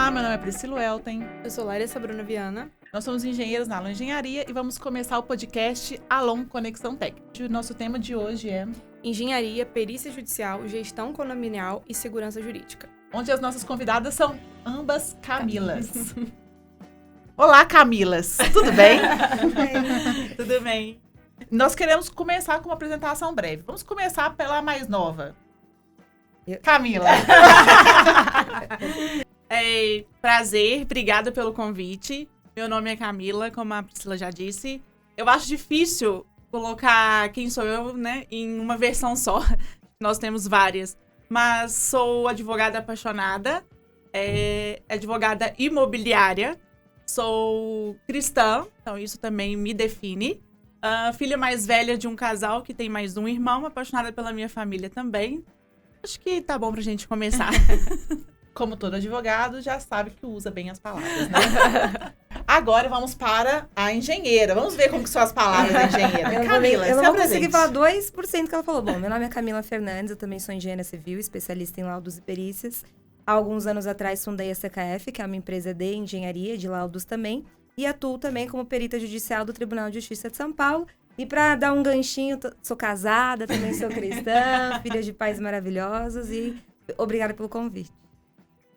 Olá, meu nome é Priscila Elten. Eu sou Larissa Bruna Viana. Nós somos engenheiros na Alon Engenharia e vamos começar o podcast Alon Conexão Técnica. O nosso tema de hoje é Engenharia, Perícia Judicial, Gestão Condominial e Segurança Jurídica. Onde as nossas convidadas são ambas Camilas. Olá, Camilas. Tudo bem? Tudo bem. Nós queremos começar com uma apresentação breve. Vamos começar pela mais nova. Camila. Prazer, obrigada pelo convite. Meu nome é Camila, como a Priscila já disse. Eu acho difícil colocar quem sou eu, né, em uma versão só. Nós temos várias. Mas sou advogada apaixonada, advogada imobiliária, sou cristã, então isso também me define. Filha mais velha de um casal que tem mais um irmão, apaixonada pela minha família também. Acho que tá bom pra gente começar. Como todo advogado, já sabe que usa bem as palavras, né? Agora vamos para a engenheira. Vamos ver como que são as palavras da engenheira. Camila, eu não vou conseguir falar 2% que ela falou. Bom, meu nome é Camila Fernandes, eu também sou engenheira civil, especialista em laudos e perícias. Há alguns anos atrás fundei a CKF, que é uma empresa de engenharia, de laudos também, e atuo também como perita judicial do Tribunal de Justiça de São Paulo. E para dar um ganchinho, sou casada, também sou cristã, filha de pais maravilhosos e obrigada pelo convite.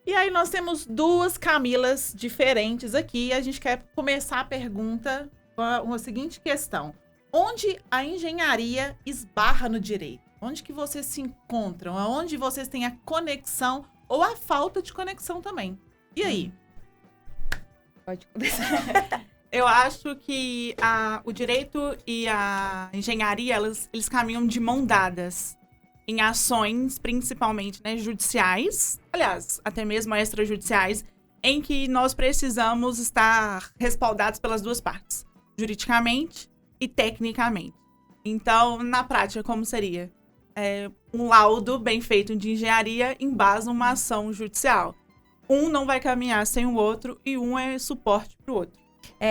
E aí nós temos duas Camilas diferentes aqui e a gente quer começar a pergunta com a seguinte questão. Onde a engenharia esbarra no direito? Onde que vocês se encontram? Onde vocês têm a conexão ou a falta de conexão também? E aí? Pode começar. Eu acho que o direito e a engenharia, eles caminham de mão dadas em ações, principalmente, né, judiciais, aliás, até mesmo extrajudiciais, em que nós precisamos estar respaldados pelas duas partes, juridicamente e tecnicamente. Então, na prática, como seria? Um laudo bem feito de engenharia embasa uma ação judicial. Um não vai caminhar sem o outro e um é suporte para o outro.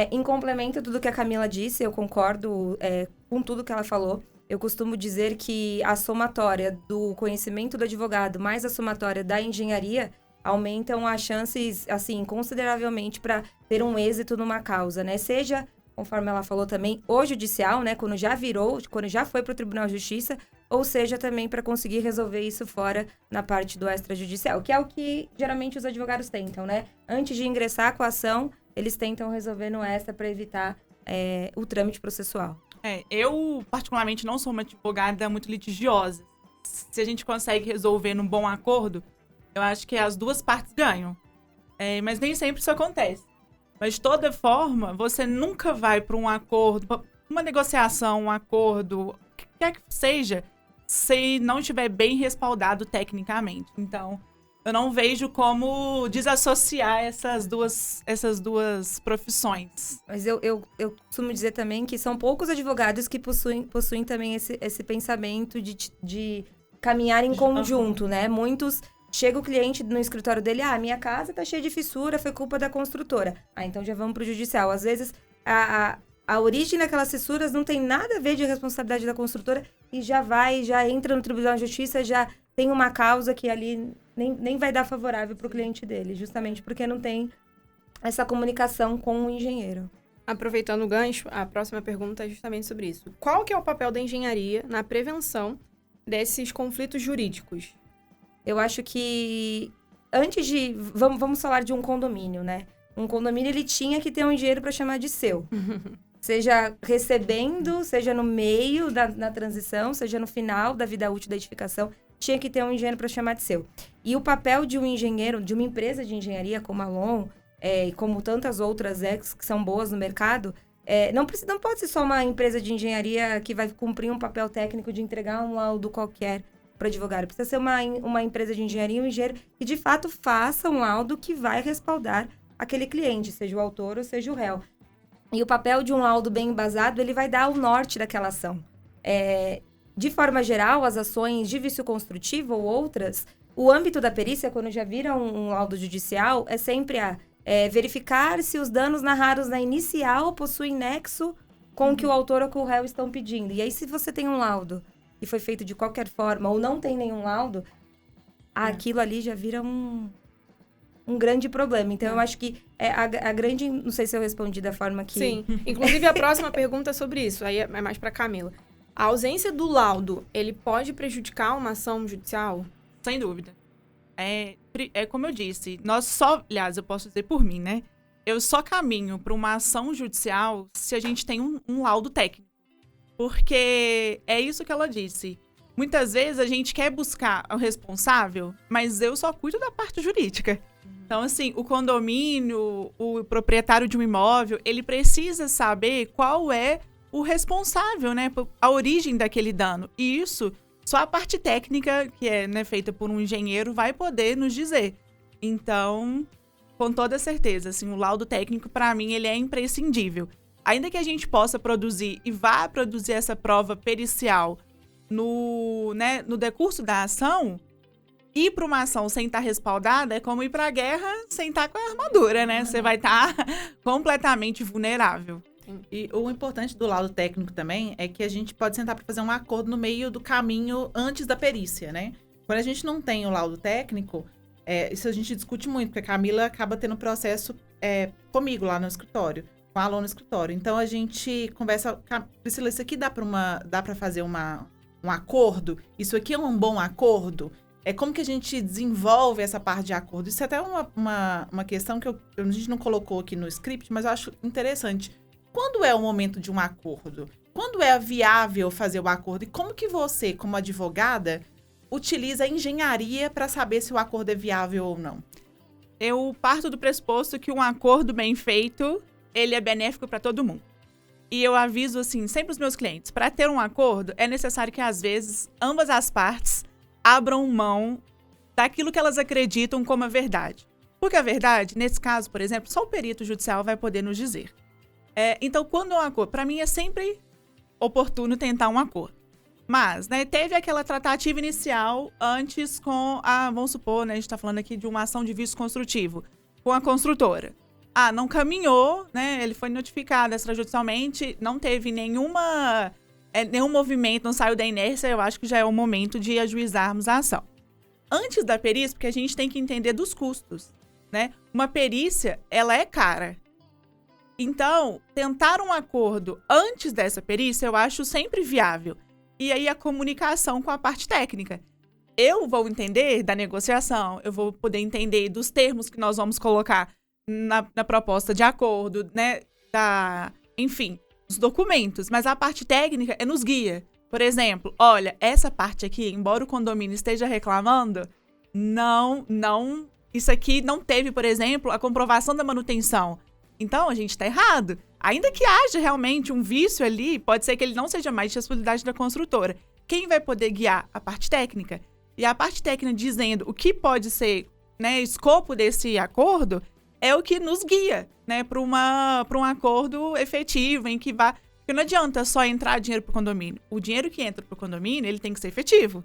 Em complemento a tudo que a Camila disse, eu concordo com tudo que ela falou. Eu costumo dizer que a somatória do conhecimento do advogado mais a somatória da engenharia aumentam as chances, assim, consideravelmente para ter um êxito numa causa, né? Seja, conforme ela falou também, o judicial, né? Quando já foi para o Tribunal de Justiça, ou seja, também para conseguir resolver isso fora na parte do extrajudicial, que é o que geralmente os advogados tentam, né? Antes de ingressar com a ação, eles tentam resolver no extra para evitar o trâmite processual. Eu, particularmente, não sou uma advogada muito litigiosa. Se a gente consegue resolver num bom acordo, eu acho que as duas partes ganham. Mas nem sempre isso acontece. Mas, de toda forma, você nunca vai para um acordo, uma negociação, um acordo, o que quer que seja, se não estiver bem respaldado tecnicamente. Então, eu não vejo como desassociar essas duas profissões. Mas eu costumo dizer também que são poucos advogados que possuem também esse pensamento de caminhar em conjunto, né? Muitos, chega o cliente no escritório dele, minha casa tá cheia de fissura, foi culpa da construtora. Então já vamos pro judicial. Às vezes, a origem daquelas fissuras não tem nada a ver de responsabilidade da construtora e já entra no Tribunal de Justiça, já tem uma causa que ali nem vai dar favorável para o cliente dele, justamente porque não tem essa comunicação com o engenheiro. Aproveitando o gancho, a próxima pergunta é justamente sobre isso. Qual que é o papel da engenharia na prevenção desses conflitos jurídicos? Eu acho que antes de... Vamos falar de um condomínio, né? Um condomínio, ele tinha que ter um engenheiro para chamar de seu. Seja recebendo, seja no meio na transição, seja no final da vida útil da edificação, tinha que ter um engenheiro para chamar de seu. E o papel de um engenheiro, de uma empresa de engenharia como a Alon, e como tantas outras que são boas no mercado, não pode ser só uma empresa de engenharia que vai cumprir um papel técnico de entregar um laudo qualquer para o advogado. Precisa ser uma empresa de engenharia, um engenheiro que de fato faça um laudo que vai respaldar aquele cliente, seja o autor ou seja o réu. E o papel de um laudo bem embasado, ele vai dar o norte daquela ação. De forma geral, as ações de vício construtivo ou outras, o âmbito da perícia, quando já vira um laudo judicial, é sempre verificar se os danos narrados na inicial possuem nexo com o que o autor ou com o réu estão pedindo. E aí, se você tem um laudo e foi feito de qualquer forma ou não tem nenhum laudo, aquilo ali já vira um um grande problema. Então, eu acho que a grande... Não sei se eu respondi da forma que... Sim. Inclusive, a próxima pergunta é sobre isso. Aí é mais pra Camila. A ausência do laudo, ele pode prejudicar uma ação judicial? Sem dúvida. É como eu disse, aliás, eu posso dizer por mim, né? Eu só caminho para uma ação judicial se a gente tem um laudo técnico. Porque é isso que ela disse. Muitas vezes a gente quer buscar o responsável, mas eu só cuido da parte jurídica. Então, assim, o condomínio, o proprietário de um imóvel, ele precisa saber qual é o responsável, né? A origem daquele dano. E isso, só a parte técnica, que é, né, feita por um engenheiro, vai poder nos dizer. Então, com toda certeza, assim, o laudo técnico, para mim, ele é imprescindível. Ainda que a gente possa produzir e vá produzir essa prova pericial no decurso da ação, ir para uma ação sem estar respaldada é como ir para a guerra sem estar com a armadura, né? Você vai estar completamente vulnerável. E o importante do laudo técnico também é que a gente pode sentar para fazer um acordo no meio do caminho antes da perícia, né? Quando a gente não tem o laudo técnico, isso a gente discute muito, porque a Camila acaba tendo processo comigo lá no escritório, com a aluna no escritório. Então a gente conversa, Priscila, isso aqui dá para fazer um acordo? Isso aqui é um bom acordo? Como que a gente desenvolve essa parte de acordo? Isso é até uma questão que a gente não colocou aqui no script, mas eu acho interessante. Quando é o momento de um acordo? Quando é viável fazer o acordo? E como que você, como advogada, utiliza a engenharia para saber se o acordo é viável ou não? Eu parto do pressuposto que um acordo bem feito, ele é benéfico para todo mundo. E eu aviso, assim, sempre os meus clientes, para ter um acordo, é necessário que, às vezes, ambas as partes abram mão daquilo que elas acreditam como a verdade. Porque a verdade, nesse caso, por exemplo, só o perito judicial vai poder nos dizer. Então, quando é um acordo, para mim é sempre oportuno tentar um acordo. Mas, né, teve aquela tratativa inicial antes com vamos supor, né, a gente está falando aqui de uma ação de vício construtivo, com a construtora. Não caminhou, né, ele foi notificado extrajudicialmente, não teve nenhum movimento, não saiu da inércia, eu acho que já é o momento de ajuizarmos a ação. Antes da perícia, porque a gente tem que entender dos custos, né? Uma perícia, ela é cara. Então, tentar um acordo antes dessa perícia, eu acho sempre viável. E aí, a comunicação com a parte técnica. Eu vou entender da negociação, eu vou poder entender dos termos que nós vamos colocar na proposta de acordo, né? Enfim, os documentos. Mas a parte técnica nos guia. Por exemplo, olha, essa parte aqui, embora o condomínio esteja reclamando, isso aqui não teve, por exemplo, a comprovação da manutenção. Então, a gente está errado. Ainda que haja realmente um vício ali, pode ser que ele não seja mais de responsabilidade da construtora. Quem vai poder guiar? A parte técnica. E a parte técnica dizendo o que pode ser, né, escopo desse acordo, é o que nos guia, né, para um acordo efetivo, em que vá... Porque não adianta só entrar dinheiro para o condomínio. O dinheiro que entra para o condomínio, ele tem que ser efetivo.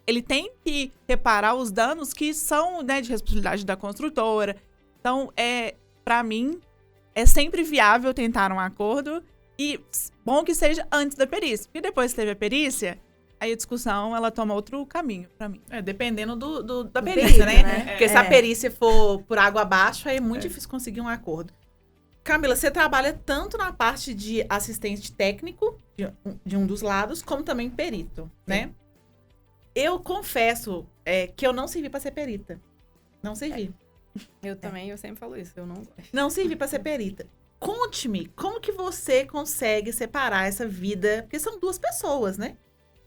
Ele tem que reparar os danos que são, né, de responsabilidade da construtora. Então, para mim... é sempre viável tentar um acordo e bom que seja antes da perícia. Porque depois que teve a perícia, aí a discussão, ela toma outro caminho pra mim. Dependendo da perícia, né? Porque se a perícia for por água abaixo, aí é muito difícil conseguir um acordo. Camila, você trabalha tanto na parte de assistente técnico, de um dos lados, como também perito, né? Eu confesso que eu não servi pra ser perita. Não servi. Eu também, eu sempre falo isso, eu não gosto. Não servi para ser perita. Conte-me, como que você consegue separar essa vida? Porque são duas pessoas, né?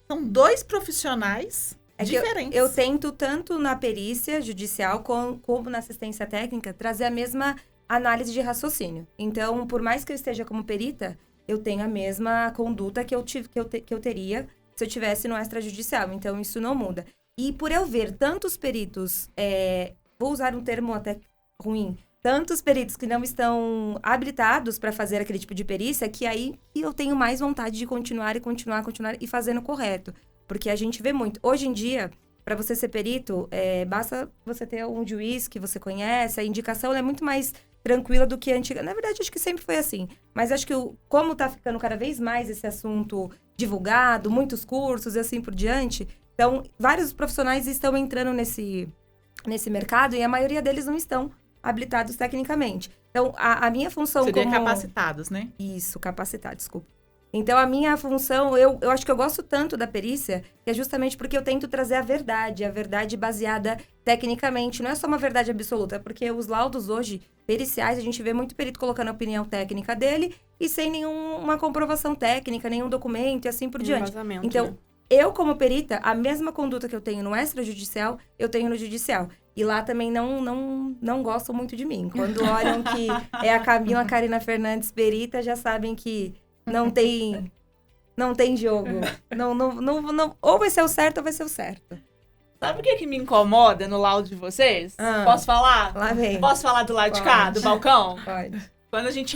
São dois profissionais diferentes. Eu tento, tanto na perícia judicial como na assistência técnica, trazer a mesma análise de raciocínio. Então, por mais que eu esteja como perita, eu tenho a mesma conduta que eu teria se eu estivesse no extrajudicial. Então, isso não muda. E por eu ver tantos peritos... vou usar um termo até ruim, tantos peritos que não estão habilitados para fazer aquele tipo de perícia, que aí eu tenho mais vontade de continuar e fazendo correto. Porque a gente vê muito. Hoje em dia, para você ser perito, basta você ter um juiz que você conhece, a indicação é muito mais tranquila do que a antiga. Na verdade, acho que sempre foi assim. Mas acho que como está ficando cada vez mais esse assunto divulgado, muitos cursos e assim por diante, então vários profissionais estão entrando nesse mercado e a maioria deles não estão habilitados tecnicamente. Então, a minha função Seria como... capacitados, né? Isso, capacitados, desculpa. Então, a minha função, eu acho que eu gosto tanto da perícia, que é justamente porque eu tento trazer a verdade baseada tecnicamente. Não é só uma verdade absoluta, porque os laudos hoje, periciais, a gente vê muito perito colocando a opinião técnica dele e sem nenhuma comprovação técnica, nenhum documento e assim por diante. Vazamento, Então, né? eu como perita, a mesma conduta que eu tenho no extrajudicial, eu tenho no judicial. E lá também não gostam muito de mim. Quando olham que é a Camila Karina Fernandes perita, já sabem que não tem jogo. Não, ou vai ser o certo ou vai ser o certo. Sabe o que me incomoda no laudo de vocês? Ah. Posso falar? Lá vem. Posso falar do lado de cá, Pode. do balcão? Pode. Quando a gente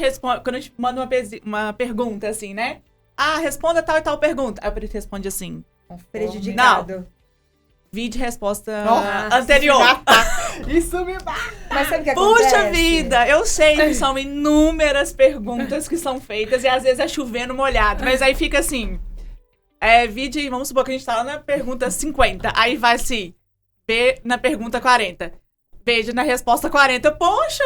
manda uma pergunta assim, né? Ah, responda tal e tal pergunta. Aí o perito responde assim. Prejudicado. Vide resposta Nossa, anterior. Isso me bate. Mas sabe o que acontece? Puxa vida, eu sei que são inúmeras perguntas que são feitas e às vezes é chovendo molhado, mas aí fica assim, vide, vamos supor que a gente tá lá na pergunta 50, aí vai assim, B na pergunta 40, veja na resposta 40, poxa!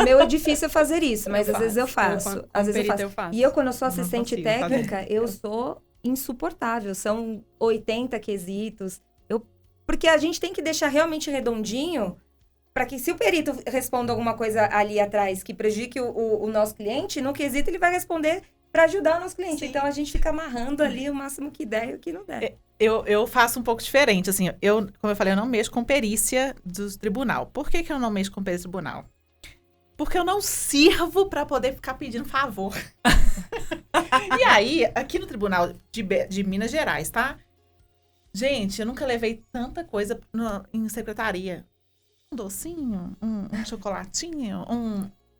Meu é difícil fazer isso, mas às vezes eu faço. Eu, Às vezes perita, eu eu faço. E eu, quando eu sou assistente consigo fazer. técnica, eu sou insuportável. São 80 quesitos. Porque a gente tem que deixar realmente redondinho para que, se o perito responda alguma coisa ali atrás que prejudique o nosso cliente, no quesito ele vai responder para ajudar o nosso cliente. Sim. Então, a gente fica amarrando ali o máximo que der e o que não der. Eu faço um pouco diferente, assim, como eu falei, eu não mexo com perícia do tribunal. Por que eu não mexo com perícia do tribunal? Porque eu não sirvo para poder ficar pedindo favor. E aí, aqui no tribunal de Minas Gerais, tá? Gente, eu nunca levei tanta coisa em secretaria. Um docinho, um chocolatinho,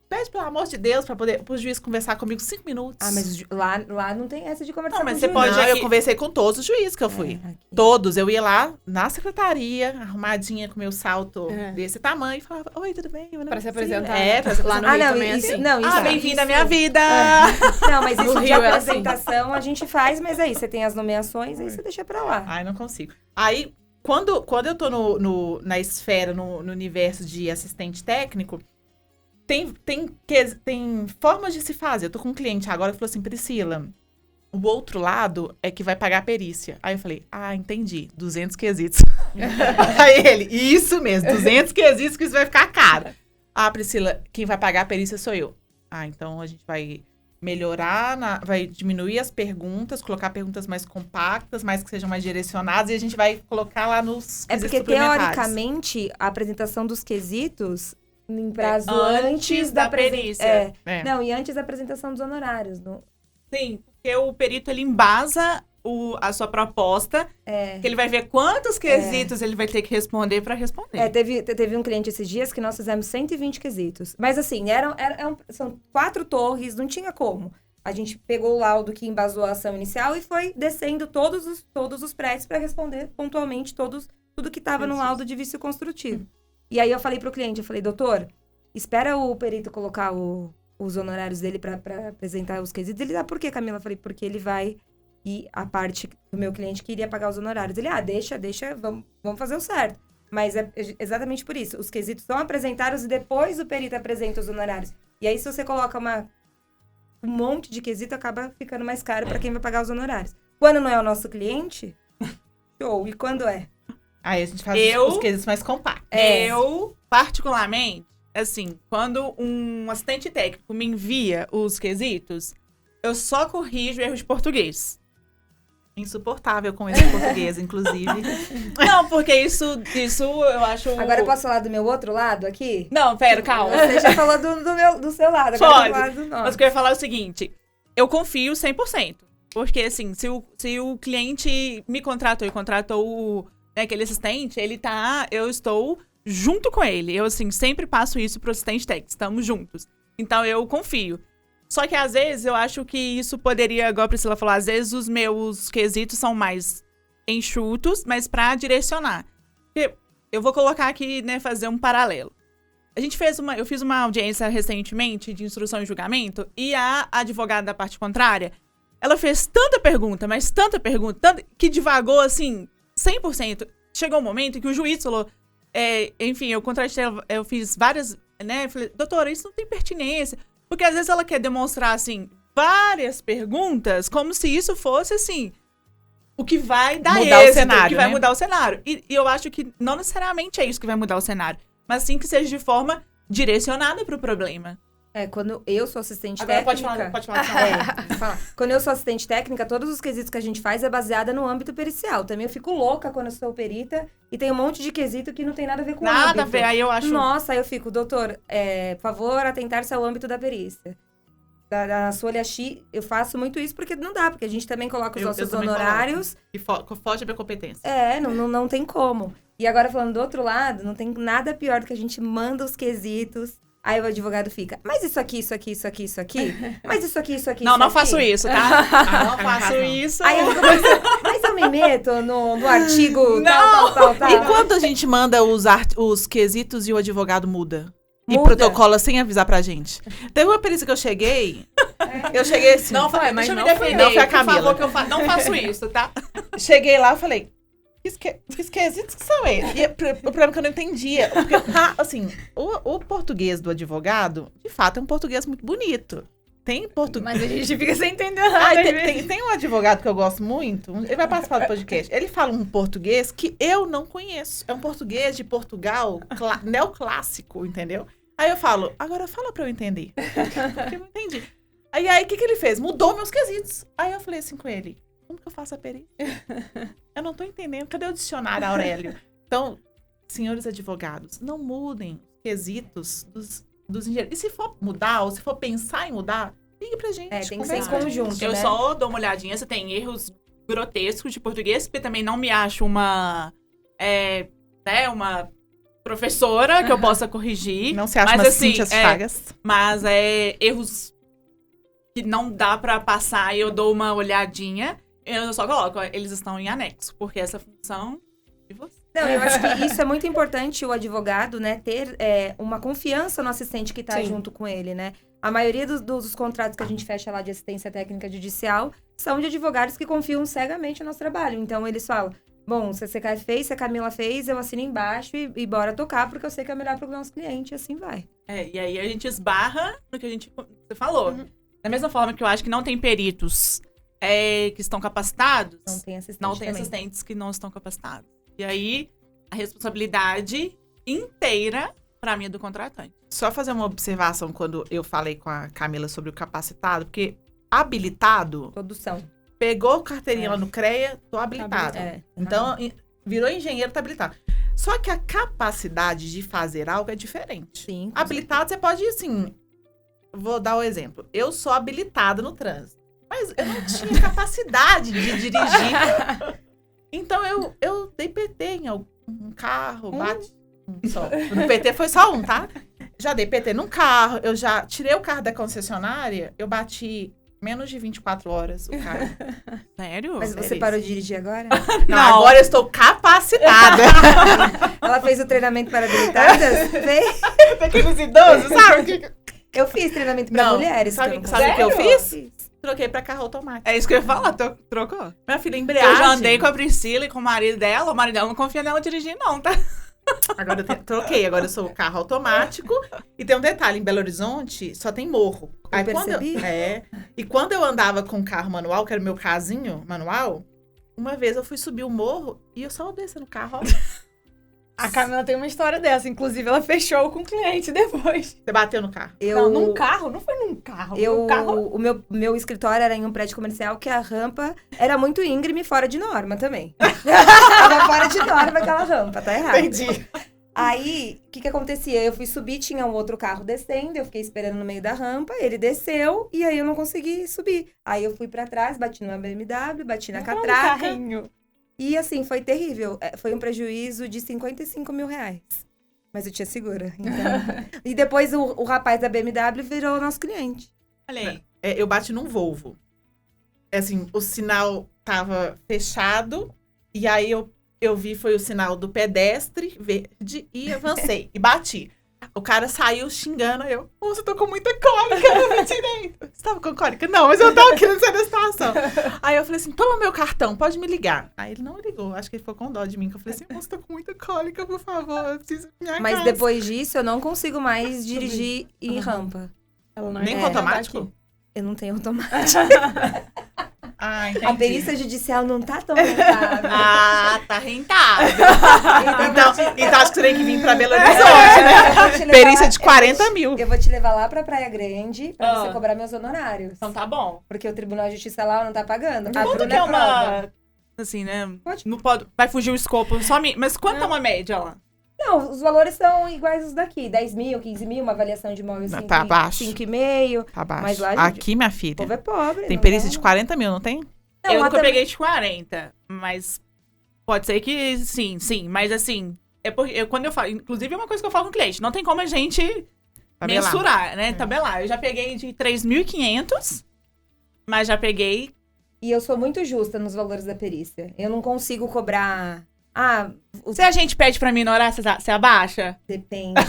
Pede, pelo amor de Deus, pro juiz conversar comigo 5 minutos. Ah, mas lá não tem essa de conversar Não, mas com você o pode- juiz. Não, aqui- eu conversei com todos os juízes que eu fui. Aqui. Todos. Eu ia lá na secretaria, arrumadinha com meu salto É. desse tamanho, e falava, oi, tudo bem? Meu nome Pra é se Cecília." apresentar. É, pra se Lá no apresentar. Rio não, também é isso, assim. não, isso Ah, é- bem-vinda à isso- minha vida! Não, mas isso No de Rio é assim. apresentação a gente faz, mas aí você tem as nomeações, aí você deixa pra lá. Ai, não consigo. Aí, quando eu tô na esfera, no universo de assistente técnico, tem formas de se fazer. Eu tô com um cliente agora que falou assim, Priscila, o outro lado é que vai pagar a perícia. Aí eu falei, entendi, 200 quesitos. Aí ele, isso mesmo, 200 quesitos que isso vai ficar caro. Priscila, quem vai pagar a perícia sou eu. Então a gente vai melhorar, vai diminuir as perguntas, colocar perguntas mais compactas, mais que sejam mais direcionadas, e a gente vai colocar lá nos É quesitos porque, suplementares. teoricamente, a apresentação dos quesitos em prazo antes antes da presen- perícia. É. Não, e antes da apresentação dos honorários. Sim, porque o perito, ele embasa a sua proposta, que ele vai ver quantos quesitos ele vai ter que responder para responder. Teve um cliente esses dias que nós fizemos 120 quesitos. Mas assim, são 4 torres, não tinha como. A gente pegou o laudo que embasou a ação inicial e foi descendo todos os prédios para responder pontualmente tudo que estava no laudo de vício construtivo. E aí eu falei pro cliente, doutor, espera o perito colocar os honorários dele para apresentar os quesitos. Ele, por que, Camila? Eu falei, porque ele vai... E a parte do meu cliente que iria pagar os honorários. Ele, deixa, vamos fazer o certo. Mas é exatamente por isso. Os quesitos são apresentados e depois o perito apresenta os honorários. E aí, se você coloca um monte de quesito, acaba ficando mais caro para quem vai pagar os honorários. Quando não é o nosso cliente, show. E quando é? Aí a gente faz Eu- os quesitos mais compactos. Eu, particularmente, assim, quando um assistente técnico me envia os quesitos, eu só corrijo erro de português. Insuportável com esse português, inclusive. Não, porque isso eu acho... Agora eu posso falar do meu outro lado aqui? Não, pera, calma. Você já falou do seu lado, agora Pode. eu vou falar do Mas nosso. o que eu ia falar é o seguinte, eu confio 100%. Porque, assim, se o cliente me contratou e contratou aquele assistente, eu estou junto com ele. Eu, assim, sempre passo isso pro assistente técnico, estamos juntos. Então, eu confio. Só que, às vezes, eu acho que isso poderia, igual a Priscila falou, às vezes os meus quesitos são mais enxutos, mas pra direcionar. Porque eu vou colocar aqui, né, fazer um paralelo. Eu fiz uma audiência recentemente de instrução e julgamento e a advogada da parte contrária, ela fez tanta pergunta, mas tanta pergunta, que divagou, assim, 100%. Chegou um momento que o juiz falou, enfim, eu fiz várias né? Eu falei, doutora, isso não tem pertinência. Porque às vezes ela quer demonstrar, assim, várias perguntas, como se isso fosse, assim, o que vai dar Mudar êxito, o cenário, o que vai né? mudar o cenário. E eu acho que não necessariamente é isso que vai mudar o cenário, mas sim que seja de forma direcionada para o problema. Quando eu sou assistente Agora técnica... pode falar. Pode falar. Quando eu sou assistente técnica, todos os quesitos que a gente faz é baseada no âmbito pericial. Também eu fico louca quando eu sou perita e tem um monte de quesito que não tem nada a ver com o âmbito. Nada a ver, aí eu acho... Nossa, aí eu fico, doutor, por favor, atentar-se ao âmbito da perícia. Da folha X, eu faço muito isso porque não dá, porque a gente também coloca os nossos também honorários. E foge da minha competência. Não tem como. E agora, falando do outro lado, não tem nada pior do que a gente manda os quesitos, aí o advogado fica, mas isso aqui, isso aqui, isso aqui, isso aqui, mas isso aqui, isso aqui, Não, isso não aqui. faço isso, tá? Não faço não. isso. Aí eu fico pensando, mas eu me meto no artigo Não. tal. E quando a gente manda os quesitos e o advogado muda? E Muda. protocola sem avisar pra gente. Teve uma perícia que eu cheguei assim... Não, Ué, mas deixa eu me não foi- defender, não foi a por Camila. favor, que eu não faço isso, tá? Cheguei lá e falei, que quesitos que são esses? E o problema é que eu não entendia. Porque, assim, o português do advogado, de fato, é um português muito bonito. Tem português... Mas a gente fica sem entender nada. Tem um advogado que eu gosto muito, ele vai participar do podcast. Ele fala um português que eu não conheço. É um português de Portugal, neoclássico, entendeu? Aí eu falo, agora fala pra eu entender. Porque eu não entendi. Aí o que ele fez? Mudou meus quesitos. Aí eu falei assim com ele, como que eu faço a perícia? Eu não tô entendendo. Cadê o dicionário, Aurélio? Então, senhores advogados, não mudem os quesitos dos engenheiros. E se for mudar, ou se for pensar em mudar, ligue pra gente. tem que ser em conversa com a gente. conjunto, Eu né? só dou uma olhadinha se tem erros grotescos de português, porque também não me acho uma professora que eu possa corrigir. Não se acha Mas, umas assim, Cíntias Chagas. Mas erros que não dá pra passar e eu dou uma olhadinha. Eu só coloco, ó, eles estão em anexo, porque essa função de você. Não, eu acho que isso é muito importante, o advogado, né, ter uma confiança no assistente que tá Sim. junto com ele, né? A maioria dos contratos que a gente fecha lá de assistência técnica judicial são de advogados que confiam cegamente no nosso trabalho. Então, eles falam, bom, se a CK fez, se a Camila fez, eu assino embaixo e bora tocar, porque eu sei que é melhor pro nosso cliente, e assim vai. E aí a gente esbarra no que você falou. Uhum. Da mesma forma que eu acho que não tem peritos que estão capacitados, Não tem assistente não tem também. assistentes que não estão capacitados. E aí, a responsabilidade inteira, pra mim, é do contratante. Só fazer uma observação quando eu falei com a Camila sobre o capacitado, porque habilitado, Produção. pegou carteirinha lá no CREA, tô habilitado. Então, virou engenheiro, tá habilitado. Só que a capacidade de fazer algo é diferente. Sim. Habilitado, você pode ir assim... Vou dar o exemplo. Eu sou habilitada no trânsito. Mas eu não tinha capacidade de dirigir. Então, eu dei PT em algum carro, bate só. No PT foi só um, tá? Já dei PT num carro, eu já tirei o carro da concessionária, eu bati menos de 24 horas o carro. Sério? Mas você Seríssimo. parou de dirigir agora? Não, agora eu estou capacitada. Ela fez o treinamento para habilitadas? Fez. Aqueles idosos, sabe? Eu fiz treinamento para Não, mulheres. sabe não o que eu consigo. fiz? Troquei pra carro automático. É isso que eu ia falar, trocou. Minha filha, embreagem. Eu já andei com a Priscila e com o marido dela não confia nela dirigir, não, tá? Agora eu troquei, agora eu sou carro automático. E tem um detalhe, em Belo Horizonte só tem morro. Eu percebi. E quando eu andava com carro manual, que era o meu carrinho manual, uma vez eu fui subir o morro e eu só desci no carro, ó. A Camila tem uma história dessa. Inclusive, ela fechou com o cliente depois. Você bateu no carro. Não, num carro? Não foi num carro. Num carro... O meu escritório era em um prédio comercial que a rampa era muito íngreme e fora de norma também. Tava fora de norma aquela rampa, tá errado. Entendi. Aí, o que acontecia? Eu fui subir, tinha um outro carro descendo, eu fiquei esperando no meio da rampa, ele desceu e aí eu não consegui subir. Aí eu fui pra trás, bati numa BMW, bati na catraca. carrinho. E assim, foi terrível. Foi um prejuízo de 55 mil reais. Mas eu tinha segura. Então... E depois o rapaz da BMW virou nosso cliente. Olha aí. Eu bati num Volvo. Assim, o sinal tava fechado. E aí eu vi, foi o sinal do pedestre verde e avancei. E bati. O cara saiu xingando, eu, moça, eu tô com muita cólica, eu não vi direito. Você tava com cólica? Não, mas eu tava querendo sair da situação. Aí eu falei assim, toma meu cartão, pode me ligar. Aí ele não ligou, acho que ele ficou com dó de mim, que eu falei assim, moça, tô com muita cólica, por favor, eu preciso ir pra minha Mas casa. depois disso, eu não consigo mais dirigir em rampa. Ela não Nem com automático? Eu não tenho automático. Ah, entendi. A perícia judicial não tá tão rentável. Ah, tá rentável. Então acho que você tem que vir pra Belo Eu Horizonte, né? vou te levar Perícia lá- de 40 mil. Eu vou te levar lá pra Praia Grande pra Ah. você cobrar meus honorários. Então tá bom. Porque o Tribunal de Justiça lá não tá pagando. A Quanto Bruna que é prova. uma... Assim, né? Pode. Não pode... Vai fugir o escopo. Mas quanto é uma média lá? Não, os valores são iguais os daqui. 10 mil, 15 mil, uma avaliação de imóvel Não, tá baixo. 5,5. Tá baixo. Mas lá, gente, Aqui, minha O filha, povo é pobre. tem não perícia dá. de 40 mil, não tem? Não, eu lá nunca também- peguei de 40, mas pode ser que sim. Mas assim, é porque quando eu falo, inclusive é uma coisa que eu falo com o cliente, não tem como a gente Tabelar. mensurar, né? Tabelar. Eu já peguei de 3.500, mas já peguei. E eu sou muito justa nos valores da perícia. Eu não consigo cobrar... Se a gente pede pra minorar, você abaixa? Depende.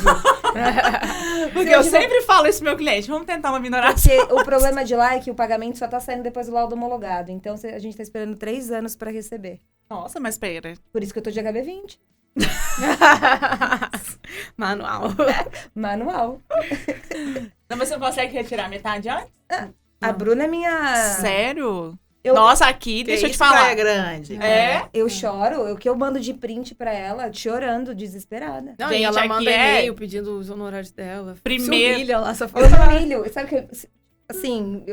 Porque eu sempre falo isso pro meu cliente, vamos tentar uma minoração. Porque o problema de lá é que o pagamento só tá saindo depois do laudo homologado. Então a gente tá esperando 3 anos pra receber. Nossa, mas pera. Por isso que eu tô de HB20. Manual. Manual. Não, mas você não consegue retirar metade antes? A Bruna é minha... Sério? Eu- Nossa, aqui, deixa eu te falar. É grande. É? Eu choro, o que eu mando de print pra ela, chorando, desesperada. Não, Gente, e ela aqui manda é- e-mail pedindo os honorários dela. Primeiro- Se humilha lá, só Eu fala. me humilho, sabe que, assim,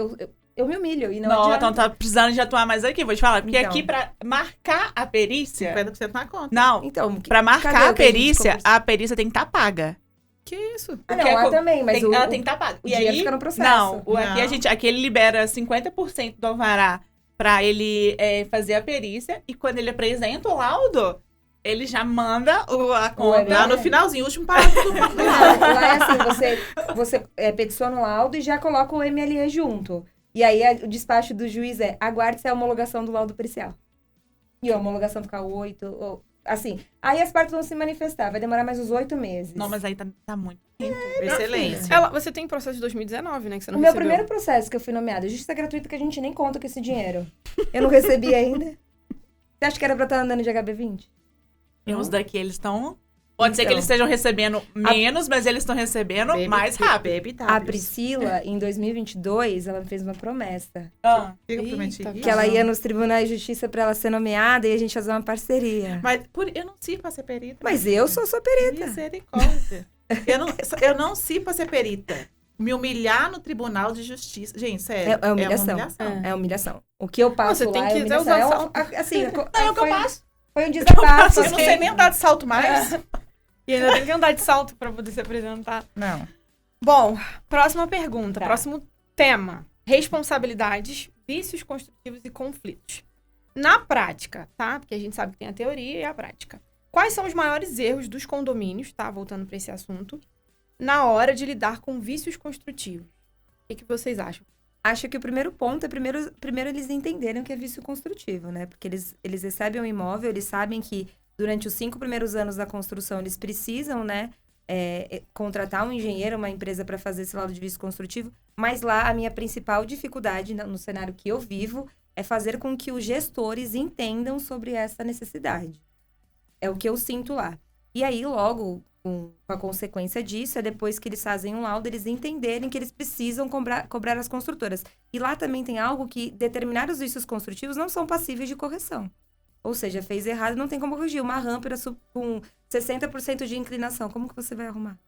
eu me humilho e não Não, adianta. então tá precisando de atuar mais aqui, vou te falar. Porque Então. aqui, pra marcar a perícia... 50% na conta. Não, Então, pra cadê marcar o a que a gente perícia, conversou? a perícia tem que estar paga. Que isso? Ah, Porque não, lá co- também, mas ela tem que estar paga. o E dinheiro aí, fica no processo. Não, Não. aqui ele libera 50% do alvará pra ele fazer a perícia. E quando ele apresenta o laudo, ele já manda a conta. Lá no finalzinho, último parágrafo do Não, lá é assim, você peticiona o laudo e já coloca o MLE junto. E aí o despacho do juiz é, aguarde-se a homologação do laudo pericial. E a homologação fica 8, assim. Aí as partes vão se manifestar, vai demorar mais uns 8 meses. Não, mas aí tá muito. Excelência. Você tem processo de 2019, né? Que você O não meu recebeu. primeiro processo que eu fui nomeada, justiça gratuita que a gente nem conta com esse dinheiro. Eu não recebi ainda. Você acha que era pra estar andando de HB20? E os daqui, eles estão... Pode ser que Então. eles estejam recebendo menos, mas eles estão recebendo mais rápido. Baby A Priscila, em 2022, ela me fez uma promessa. Ah. O que eu prometi? Eita, Que ela ia nos tribunais de justiça pra ela ser nomeada e a gente fazer uma parceria. Mas eu não sirvo pra ser perita. Mas eu sou sua perita. Misericórdia. eu não sirvo pra ser perita. Me humilhar no Tribunal de Justiça. Gente, sério. É humilhação. uma humilhação. É humilhação. O que eu passo Você tem lá que é humilhação. usar É um- salto. assim, Não, é o que eu passo. Foi um desabafo. Eu não sei nem andar de salto mais. E ainda tem que andar de salto pra poder se apresentar. Não. Bom, próxima pergunta. Tá. Próximo tema. Responsabilidades, vícios construtivos e conflitos. Na prática, tá? Porque a gente sabe que tem a teoria e a prática. Quais são os maiores erros dos condomínios, tá? Voltando para esse assunto, na hora de lidar com vícios construtivos? O que vocês acham? Acho que o primeiro ponto é primeiro eles entenderem o que é vício construtivo, né? Porque eles recebem um imóvel, eles sabem que durante os 5 primeiros anos da construção eles precisam, né? Contratar um engenheiro, uma empresa para fazer esse laudo de vício construtivo. Mas lá a minha principal dificuldade no cenário que eu vivo é fazer com que os gestores entendam sobre essa necessidade. É o que eu sinto lá. E aí, logo, com a consequência disso, é depois que eles fazem um laudo, eles entenderem que eles precisam cobrar as construtoras. E lá também tem algo que determinados vícios construtivos não são passíveis de correção. Ou seja, fez errado, não tem como corrigir. Uma rampa com 60% de inclinação, como que você vai arrumar?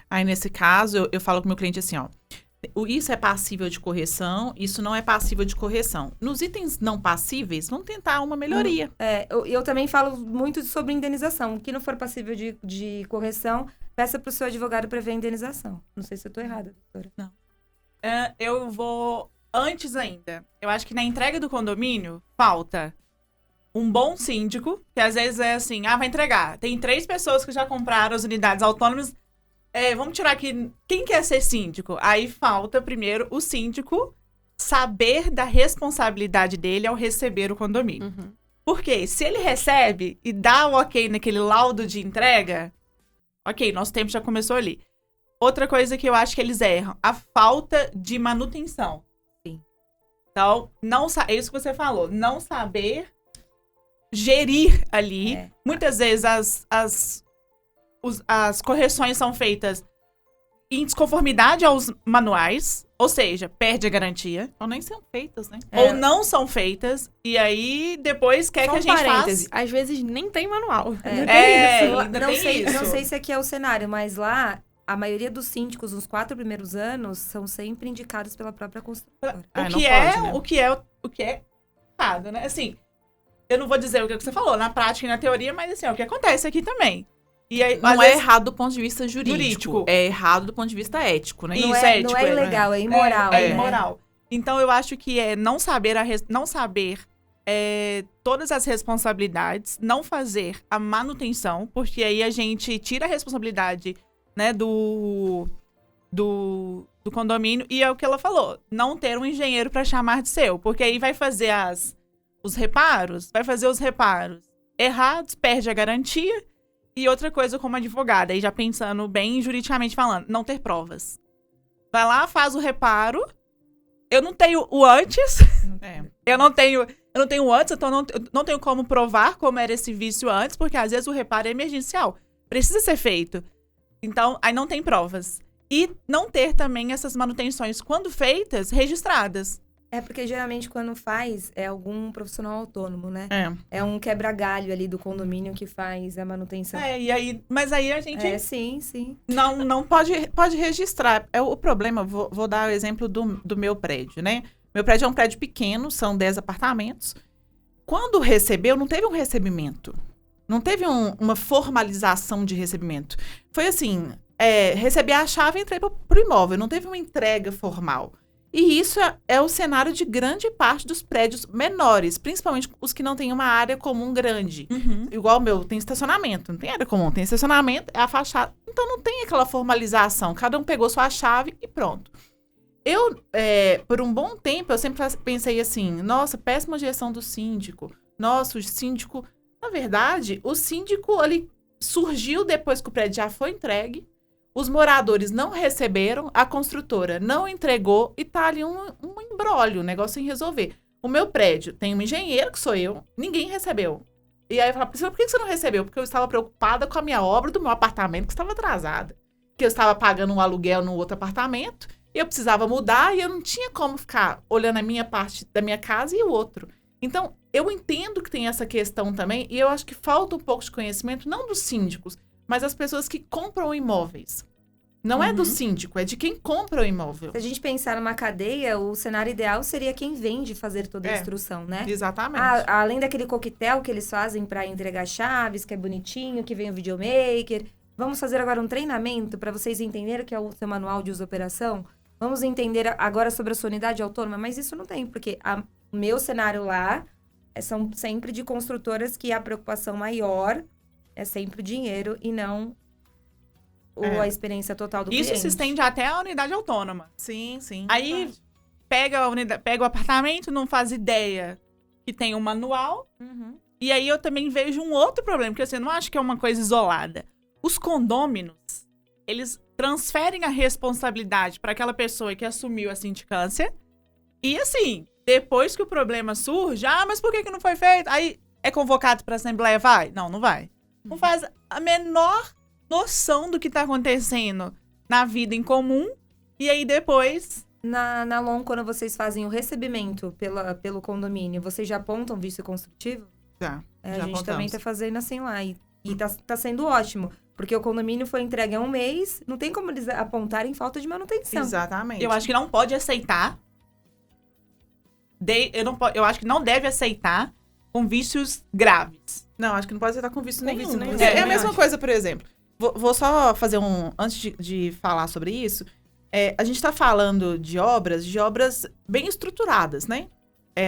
Aí, nesse caso, eu falo com o meu cliente assim, ó. Isso é passível de correção, isso não é passível de correção. Nos itens não passíveis, vamos tentar uma melhoria. Eu também falo muito sobre indenização. O que não for passível de correção, peça para o seu advogado prever a indenização. Não sei se eu estou errada, doutora. Eu vou antes ainda. Eu acho que na entrega do condomínio, falta um bom síndico, que às vezes é assim, vai entregar. Tem 3 pessoas que já compraram as unidades autônomas. Vamos tirar aqui, quem quer ser síndico? Aí falta primeiro o síndico saber da responsabilidade dele ao receber o condomínio. Porque se ele recebe e dá o ok naquele laudo de entrega, ok, nosso tempo já começou ali. Outra coisa que eu acho que eles erram, a falta de manutenção. Sim. Então, é isso que você falou, não saber gerir ali. Muitas vezes as correções são feitas em desconformidade aos manuais, ou seja, perde a garantia. Ou nem são feitas, né? Ou não são feitas, e aí depois quer Só que a um gente parêntese, faça. às vezes nem tem manual. Ainda Não tem sei, isso. não sei se aqui é o cenário, mas lá, a maioria dos síndicos, nos 4 primeiros anos, são sempre indicados pela própria construtora. Ah, O não que pode, né? o que é errado, né? Assim, eu não vou dizer o que você falou na prática e na teoria, mas assim, é o que acontece aqui também. E aí, Não às é vezes, errado do ponto de vista jurídico. Jurídico. É errado do ponto de vista ético, né? Isso, Não é ético, ilegal, é imoral. É né? imoral. Então, eu acho que é não saber, todas as responsabilidades, não fazer a manutenção, porque aí a gente tira a responsabilidade, né, do condomínio. E é o que ela falou, não ter um engenheiro para chamar de seu, porque aí vai fazer os reparos errados, perde a garantia. E outra coisa como advogada, aí já pensando bem juridicamente falando, não ter provas. Vai lá, faz o reparo. Eu não tenho o antes. Eu não tenho o antes, então eu não tenho como provar como era esse vício antes, porque às vezes o reparo é emergencial. Precisa ser feito. Então, aí não tem provas. E não ter também essas manutenções, quando feitas, registradas. É porque geralmente quando faz é algum profissional autônomo, né? É. É um quebra-galho ali do condomínio que faz a manutenção. Mas aí a gente Sim. não Pode registrar. O problema, vou dar o exemplo do meu prédio, né? Meu prédio é um prédio pequeno, são 10 apartamentos. Quando recebeu, não teve um recebimento. Não teve uma formalização de recebimento. Foi assim, recebi a chave e entrei pro imóvel. Não teve uma entrega formal. E isso é o cenário de grande parte dos prédios menores, principalmente os que não têm uma área comum grande. Igual o meu, tem estacionamento. Não tem área comum, tem estacionamento, é a fachada. Então não tem aquela formalização. Cada um pegou sua chave e pronto. Eu, por um bom tempo, eu sempre pensei assim, nossa, péssima gestão do síndico. Nossa, o síndico... Na verdade, o síndico ali surgiu depois que o prédio já foi entregue. Os moradores não receberam, a construtora não entregou e tá ali um imbróglio, um negócio sem resolver. O meu prédio tem um engenheiro, que sou eu, ninguém recebeu. E aí eu falo, Priscila, por que você não recebeu? Porque eu estava preocupada com a minha obra do meu apartamento, que estava atrasada. Que eu estava pagando um aluguel no outro apartamento, e eu precisava mudar, e eu não tinha como ficar olhando a minha parte da minha casa e o outro. Então, eu entendo que tem essa questão também, e eu acho que falta um pouco de conhecimento, não dos síndicos, mas as pessoas que compram imóveis. Não é do síndico, é de quem compra o imóvel. Se a gente pensar numa cadeia, o cenário ideal seria quem vende fazer toda a instrução, né? Exatamente. Além daquele coquetel que eles fazem para entregar chaves, que é bonitinho, que vem o videomaker. Vamos fazer agora um treinamento para vocês entenderem o que é o seu manual de uso e operação. Vamos entender agora sobre a sua unidade autônoma, mas isso não tem, porque o meu cenário lá são sempre de construtoras que a preocupação maior é sempre o dinheiro e não a experiência total do cliente. Isso se estende até a unidade autônoma. Sim. Aí pega o apartamento, não faz ideia que tem um manual. E aí eu também vejo um outro problema, porque assim, eu não acho que é uma coisa isolada. Os condôminos, eles transferem a responsabilidade para aquela pessoa que assumiu a sindicância. E assim, depois que o problema surge, mas por que não foi feito? Aí é convocado para a assembleia? Vai? Não vai. Não faz a menor noção do que tá acontecendo na vida em comum. E aí depois... Na LON, quando vocês fazem o recebimento pelo condomínio, vocês já apontam vício construtivo? Já A gente apontamos. também tá fazendo assim lá. E tá sendo ótimo. Porque o condomínio foi entregue há um mês, não tem como eles apontarem falta de manutenção. Exatamente. Eu acho que não pode aceitar. Eu acho que não deve aceitar com vícios graves. Não, acho que não pode aceitar com vício nenhum. vício nenhum. É a mesma coisa, por exemplo. Vou só fazer antes de falar sobre isso, a gente está falando de obras bem estruturadas, né?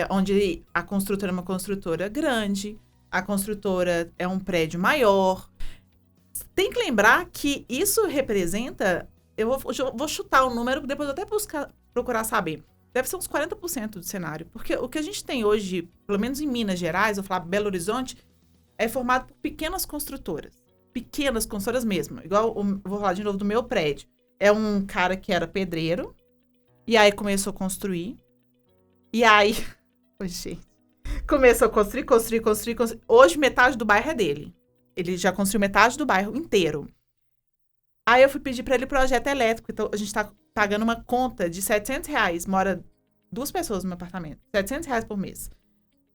Onde a construtora é uma construtora grande, a construtora é um prédio maior. Tem que lembrar que isso representa... Eu vou chutar o número, depois eu até procurar saber. Deve ser uns 40% do cenário. Porque o que a gente tem hoje, pelo menos em Minas Gerais, vou falar Belo Horizonte, é formado por pequenas construtoras. Pequenas construtoras mesmo. Igual, vou falar de novo do meu prédio. é um cara que era pedreiro. E aí começou a construir. E aí... gente, começou a construir. Hoje metade do bairro é dele. Ele já construiu metade do bairro inteiro. Aí eu fui pedir pra ele projeto elétrico. Então a gente tá pagando uma conta de R$700. Mora 2 pessoas no meu apartamento. R$700 por mês.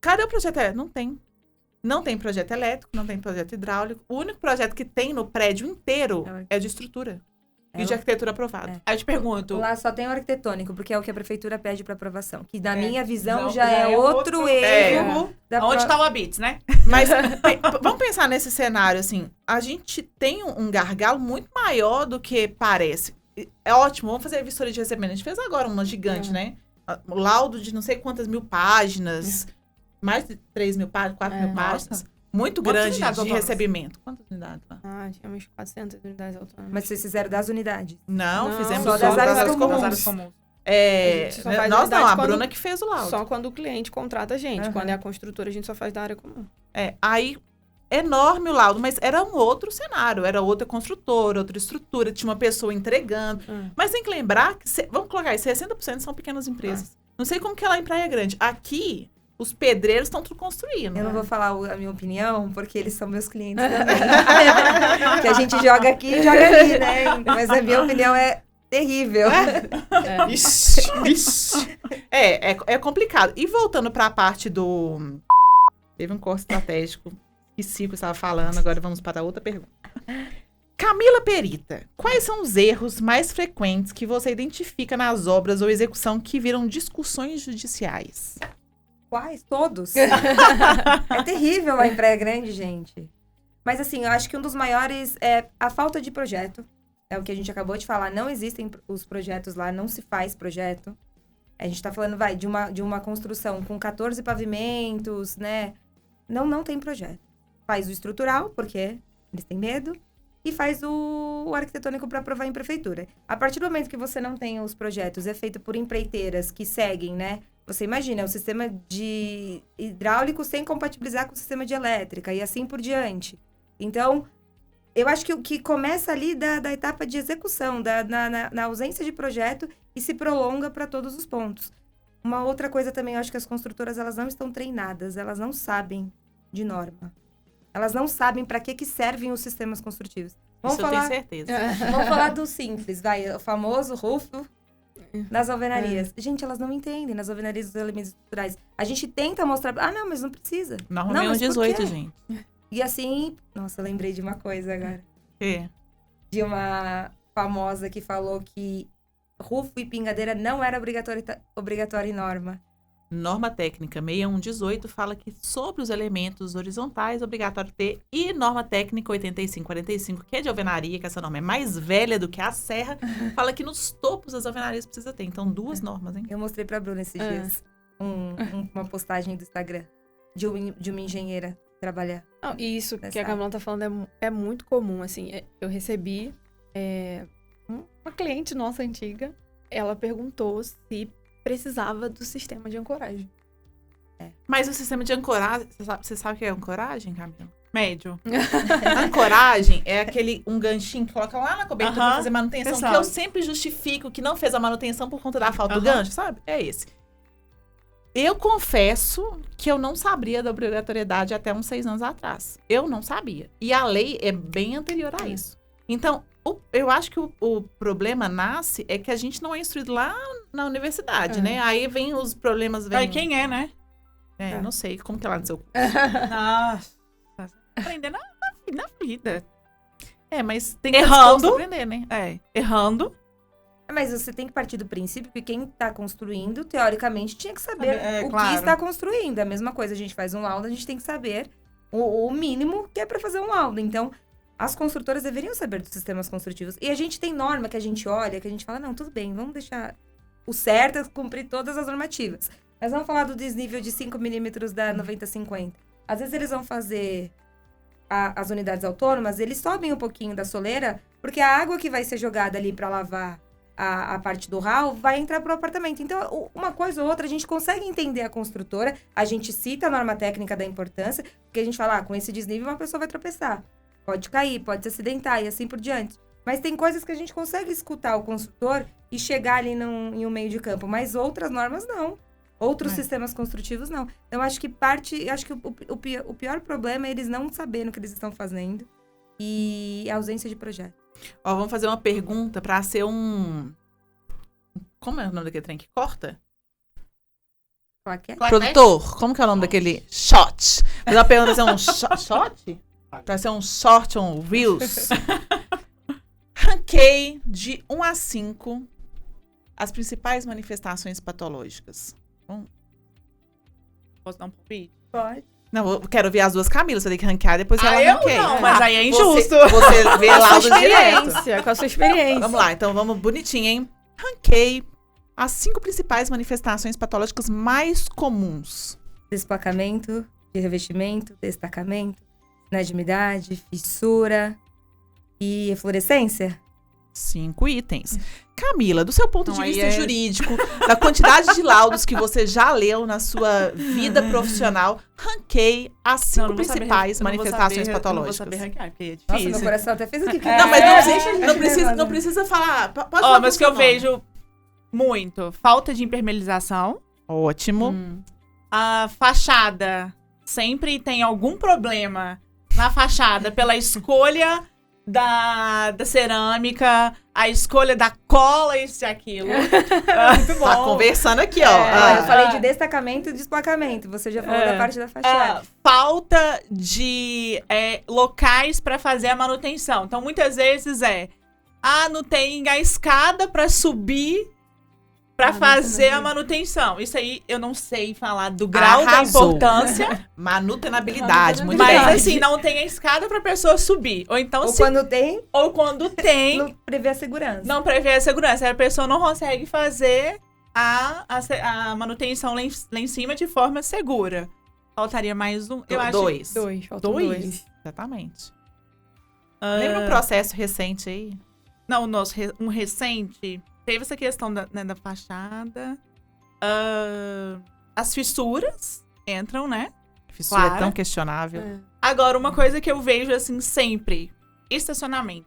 Cadê o projeto elétrico? Não tem. Não tem projeto elétrico, não tem projeto hidráulico. O único projeto que tem no prédio inteiro é de estrutura. E de arquitetura aprovada. Aí eu te pergunto... Lá só tem o arquitetônico, porque é o que a prefeitura pede para aprovação. Que, na minha visão, Não, já é outro erro. Onde tá o Habits, né? Mas vamos pensar nesse cenário, assim. A gente tem um gargalo muito maior do que parece. É ótimo, vamos fazer a vistoria de recebimento. A gente fez agora uma gigante, né? O laudo de não sei quantas mil páginas. Mais de 3 mil páginas, 4 mil páginas. Muito Quantas grande unidades de autônomas? recebimento. Quantas unidades lá? Tinha umas 400 unidades autônomas. Mas vocês fizeram das unidades. Não, Não, fizemos só só das áreas comuns. comuns. Das áreas comuns. A gente só faz Nós não, unidade a quando- Bruna que fez o laudo. Só quando o cliente contrata a gente. Aham. Quando é a construtora, a gente só faz da área comum. Aí, enorme o laudo, mas era um outro cenário. Era outra construtora, outra estrutura, tinha uma pessoa entregando. Mas tem que lembrar que, vamos colocar aí, 60% são pequenas empresas. Não sei como que é lá em Praia Grande. Aqui, os pedreiros estão tudo construindo. Eu não vou falar a minha opinião, porque eles são meus clientes também. Que a gente joga aqui e joga ali, né? Mas a minha opinião é terrível. Ixi. É complicado. E voltando para a parte do... Teve um corte estratégico. Esqueci o que eu estava falando, agora vamos para outra pergunta. Camila Perita, quais são os erros mais frequentes que você identifica nas obras ou execução que viram discussões judiciais? Quais? Todos. É terrível lá em Praia Grande, gente. Mas assim, eu acho que um dos maiores é a falta de projeto. É o que a gente acabou de falar. Não existem os projetos lá, não se faz projeto. A gente tá falando, de uma construção com 14 pavimentos, né? Não tem projeto. Faz o estrutural, porque eles têm medo. E faz o arquitetônico para aprovar em prefeitura. A partir do momento que você não tem os projetos, é feito por empreiteiras que seguem, né? Você imagina, o sistema de hidráulico sem compatibilizar com o sistema de elétrica e assim por diante. Então, eu acho que o que começa ali da etapa de execução, na ausência de projeto e se prolonga para todos os pontos. Uma outra coisa também, eu acho que as construtoras, elas não estão treinadas, elas não sabem de norma. Elas não sabem para que servem os sistemas construtivos. Isso eu tenho certeza. Vamos falar do simples, o famoso rufo nas alvenarias. Gente, elas não entendem nas alvenarias dos elementos estruturais. A gente tenta mostrar, não, mas não precisa. Normalmente Não, é mas por 18, quê? gente. E assim, nossa, eu lembrei de uma coisa agora. É. De uma famosa que falou que rufo e pingadeira não era obrigatório em norma. Norma técnica 6118 fala que sobre os elementos horizontais é obrigatório ter, e norma técnica 8545, que é de alvenaria, que essa norma é mais velha do que a serra, fala que nos topos das alvenarias precisa ter. Então, 2 normas, hein? Eu mostrei pra Bruna esses dias uma postagem do Instagram de uma engenheira trabalhar. Não, e isso Nessa que a Camila tá falando é muito comum, assim. Eu recebi uma cliente nossa antiga, ela perguntou se precisava do sistema de ancoragem. Mas o sistema de ancoragem, você sabe o que é ancoragem, Camila? Médio. Ancoragem é um ganchinho que coloca lá na cobertura pra Aham, fazer manutenção, pessoal. que eu sempre justifico que não fez a manutenção por conta da falta do Aham. gancho, sabe? É esse. Eu confesso que eu não sabia da obrigatoriedade até uns 6 anos atrás. Eu não sabia. E a lei é bem anterior a isso. Então, eu acho que o problema nasce é que a gente não é instruído lá na universidade, né? Aí vem os problemas... Aí quem é, né? Não sei como que é lá no seu... Nossa. Aprender na vida. Mas tem que Errando. aprender, né? Errando. Mas você tem que partir do princípio que quem está construindo, teoricamente, tinha que saber o claro. que está construindo. É a mesma coisa, a gente faz um laudo, a gente tem que saber o mínimo que é para fazer um laudo. Então, as construtoras deveriam saber dos sistemas construtivos. E a gente tem norma que a gente olha, que a gente fala, não, tudo bem, vamos deixar o certo é cumprir todas as normativas. Mas vamos falar do desnível de 5 milímetros da 9050. Às vezes eles vão fazer as unidades autônomas, eles sobem um pouquinho da soleira, porque a água que vai ser jogada ali para lavar a parte do hall vai entrar pro apartamento. Então, uma coisa ou outra, a gente consegue entender a construtora, a gente cita a norma técnica da importância, porque a gente fala, com esse desnível uma pessoa vai tropeçar. Pode cair, pode se acidentar e assim por diante. Mas tem coisas que a gente consegue escutar o construtor e chegar ali em um meio de campo, mas outras normas não. Outros sistemas construtivos não. Eu acho que o pior problema é eles não saberem o que eles estão fazendo e a ausência de projeto. Ó, vamos fazer uma pergunta pra ser um... Como é o nome daquele trem que corta? Claro que é. Produtor, como que é o nome daquele? Shot. Fazer uma pergunta pra ser um shot? Pra ser um short, um reels. Ranquei de 1 a 5 as principais manifestações patológicas. Posso dar um palpite? Pode. Não, eu quero ver as duas Camilas, você tem que ranquear, depois ela eu ranqueia. não, mas aí é injusto. Você vê lá do direto. Com a sua experiência. Vamos lá, então vamos bonitinho, hein? Ranquei as 5 principais manifestações patológicas mais comuns. Desplacamento de revestimento, destacamento, inadimidade, fissura e eflorescência. 5 itens. Camila, do seu ponto Então, de aí vista é- jurídico, da quantidade de laudos que você já leu na sua vida profissional, ranquei as 5 principais manifestações patológicas. Eu não vou saber ranquear, porque é Nossa, difícil. meu coração até fez aqui. Não, mas deixa a gente não nervosa. precisa falar. Pode Ó, falar mas com que eu seu nome. vejo muito. Falta de impermeabilização. Ótimo. A fachada sempre tem algum problema na fachada pela escolha da cerâmica, a escolha da cola, isso e aquilo. Muito bom. Tá conversando aqui, ó. Eu Ah, falei de destacamento e desplacamento. Você já falou da parte da fachada. Falta de locais para fazer a manutenção. Então, muitas vezes não tem a escada para subir para fazer a manutenção. Isso aí eu não sei falar do grau da Arrasou. importância, manutenabilidade, muito mas bem. assim, não tem a escada pra pessoa subir. Ou então, Ou quando tem, ou quando tem, não prevê a segurança. não prevê a segurança. Aí a pessoa não consegue fazer a manutenção lá em cima de forma segura. Faltaria mais um. Eu acho. Dois. Faltam dois. Exatamente. Ah, Lembra um processo recente aí? Não, um recente. Teve essa questão da fachada. As fissuras entram, né? Fissura é Claro. tão questionável. Agora, uma coisa que eu vejo, assim, sempre. Estacionamento.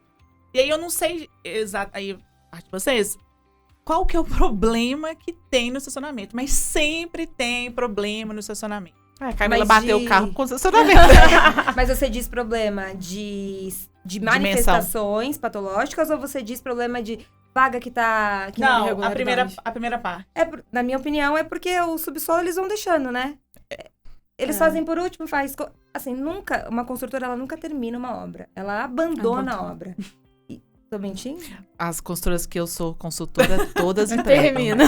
E aí eu não sei exato. Aí, parte de vocês. Qual que é o problema que tem no estacionamento? Mas sempre tem problema no estacionamento. A Camila Mas bateu de- o carro com estacionamento. Mas você diz problema de manifestações patológicas ou você diz problema de vaga que tá... Que Não, irregularidade. a primeira parte. Na minha opinião, é porque o subsolo eles vão deixando, né? Eles fazem por último, assim, nunca... Uma construtora, ela nunca termina uma obra. Ela abandona a obra. Tô mentindo? As construtoras que eu sou consultora, todas entregam. Termina.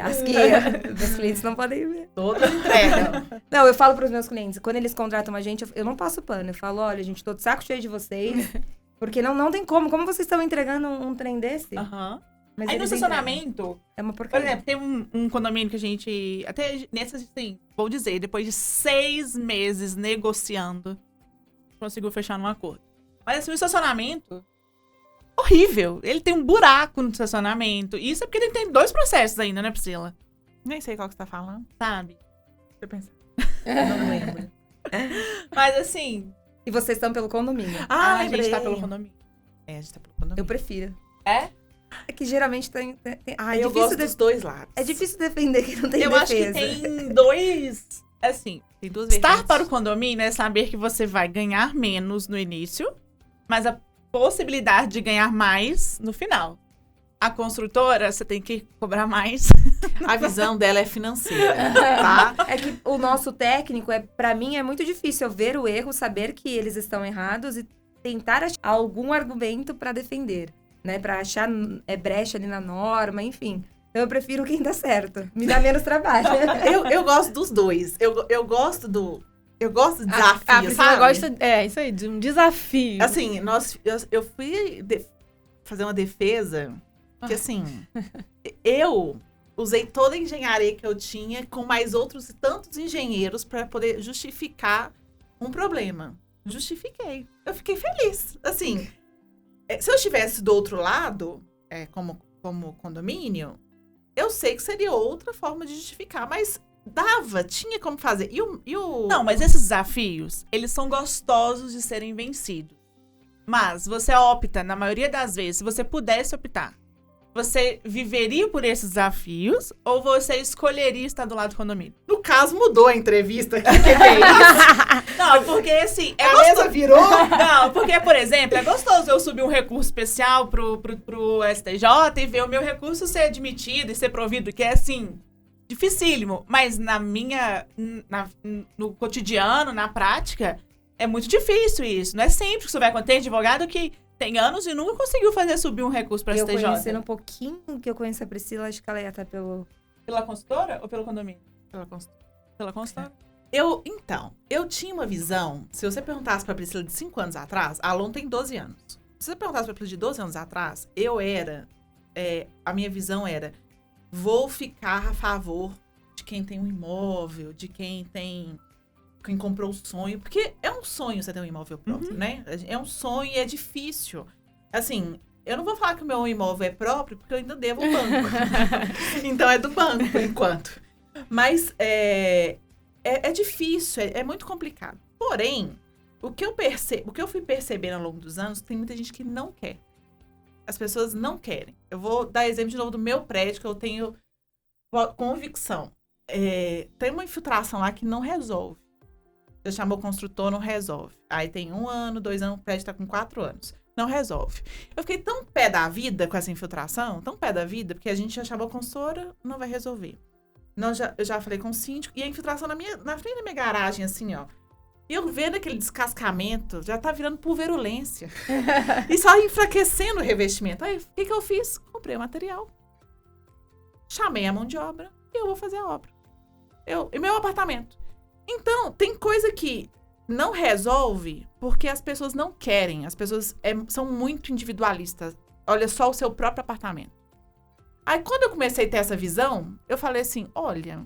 As que meus clientes não podem ver. Todas entregam. Não, eu falo pros meus clientes, quando eles contratam a gente, eu não passo pano. Eu falo, olha, gente, tô de saco cheio de vocês. Porque não tem como. Como vocês estão entregando um trem desse? Aham. Mas Aí no eles estacionamento, entregam. É uma por porcaria. exemplo, tem um condomínio que a gente. Até nessa, assim, vou dizer, depois de 6 meses negociando, conseguiu fechar num acordo. Mas assim, o estacionamento. Horrível. Ele tem um buraco no estacionamento. Isso é porque ele tem 2 processos ainda, né, Priscila? Nem sei qual que você tá falando. Sabe? Deixa eu pensar. Não lembro. Mas assim. E vocês estão pelo condomínio. a gente tá pelo condomínio. É, a gente tá pelo condomínio. Eu prefiro. É? É que geralmente tem eu difícil gosto dos dois lados. É difícil defender que não tem Eu acho que defesa. tem 2. Assim, Tem duas estar vertentes. para o condomínio é saber que você vai ganhar menos no início, mas a possibilidade de ganhar mais no final. A construtora, você tem que cobrar mais. A visão dela é financeira, tá? É que o nosso técnico, pra mim, é muito difícil eu ver o erro, saber que eles estão errados e tentar achar algum argumento pra defender, né? Pra achar brecha ali na norma, enfim. Então eu prefiro quem tá certo. Me dá menos trabalho. Eu gosto dos dois. Eu gosto do desafio, A Priscila sabe? gosta, isso aí, de um desafio. Assim, eu fui fazer uma defesa que, assim, eu usei toda a engenharia que eu tinha com mais outros tantos engenheiros para poder justificar um problema. Justifiquei. Eu fiquei feliz. Assim, se eu estivesse do outro lado, como condomínio, eu sei que seria outra forma de justificar, mas tinha como fazer. E o... Não, mas esses desafios, eles são gostosos de serem vencidos. Mas você opta, na maioria das vezes, se você pudesse optar, você viveria por esses desafios ou você escolheria estar do lado do condomínio? No caso, mudou a entrevista. Que é isso? Não, porque assim, A mesa virou? Não, porque, por exemplo, é gostoso eu subir um recurso especial pro STJ e ver o meu recurso ser admitido e ser provido, que é assim, dificílimo. Mas no cotidiano, na prática, é muito difícil isso. Não é sempre que isso vai acontecer. Tem advogado que tem anos e nunca conseguiu fazer subir um recurso pra Eu STJ. conhecendo um pouquinho que eu conheço a Priscila, acho que ela ia estar pelo... Pela consultora ou pelo condomínio? Pela consulta. Pela consultora. Eu tinha uma visão, se você perguntasse pra Priscila de 5 anos atrás, a Alon tem 12 anos. Se você perguntasse pra Priscila de 12 anos atrás, a minha visão era, vou ficar a favor de quem tem um imóvel, de quem comprou o sonho, porque é um sonho você ter um imóvel próprio, né? É um sonho e é difícil. Assim, eu não vou falar que o meu imóvel é próprio, porque eu ainda devo ao banco. Então é do banco, por enquanto. Mas é difícil, é muito complicado. Porém, o que eu fui percebendo ao longo dos anos, tem muita gente que não quer. As pessoas não querem. Eu vou dar exemplo de novo do meu prédio, que eu tenho convicção. Tem uma infiltração lá que não resolve. Já chamou o construtor, não resolve. Aí tem 1 ano, 2 anos, o prédio tá com 4 anos. Não resolve. Eu fiquei tão pé da vida com essa infiltração, tão pé da vida, porque a gente já chamou a consultora, não vai resolver. Eu já falei com o síndico, e a infiltração na frente da minha garagem, assim, ó. E eu vendo aquele descascamento, já tá virando pulverulência. E só enfraquecendo o revestimento. Aí, o que eu fiz? Comprei o material. Chamei a mão de obra e eu vou fazer a obra. E meu apartamento. Então, tem coisa que não resolve porque as pessoas não querem. As pessoas são muito individualistas. Olha só o seu próprio apartamento. Aí, quando eu comecei a ter essa visão, eu falei assim, olha,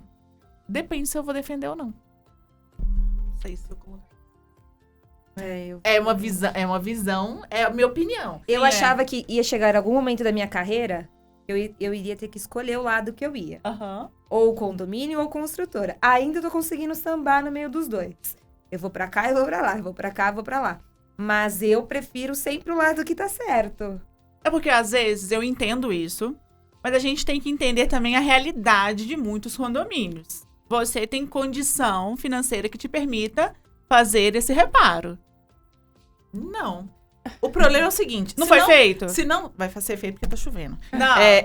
depende se eu vou defender ou não. Não sei se eu coloquei. É uma visão, é a minha opinião. Eu achava que ia chegar algum momento da minha carreira, eu iria ter que escolher o lado que eu ia. Ou condomínio ou construtora. Ainda tô conseguindo sambar no meio dos dois. Eu vou pra cá, eu vou pra lá. Eu vou pra cá, eu vou pra lá. Mas eu prefiro sempre o lado que tá certo. É porque, às vezes, eu entendo isso, mas a gente tem que entender também a realidade de muitos condomínios. Você tem condição financeira que te permita fazer esse reparo. Não. O problema é o seguinte... Não foi feito? Se não... Vai ser feito porque tá chovendo.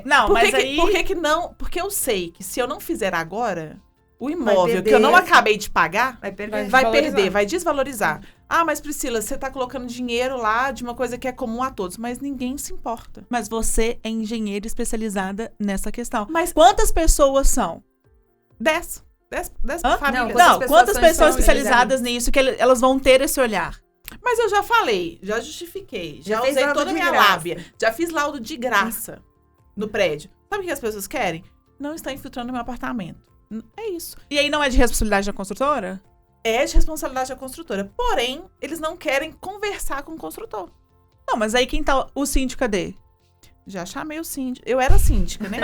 Não, por mas que aí... Por que não? Porque eu sei que se eu não fizer agora, o imóvel que eu não acabei de pagar... Vai perder. Vai perder, vai desvalorizar. Ah, mas Priscila, você tá colocando dinheiro lá de uma coisa que é comum a todos. Mas ninguém se importa. Mas você é engenheira especializada nessa questão. Mas quantas pessoas são? 10 famílias. Não, quantas pessoas são especializadas nisso que elas vão ter esse olhar? Mas eu já falei, já justifiquei, já fez usei laudo toda a de minha graça. lábia. Já fiz laudo de graça no prédio. Sabe o que as pessoas querem? Não está infiltrando no meu apartamento. É isso. E aí não é de responsabilidade da construtora? É de responsabilidade da construtora. Porém, eles não querem conversar com o construtor. Não, mas aí quem tá o síndico, cadê? Já chamei o síndico. Eu era síndica, né?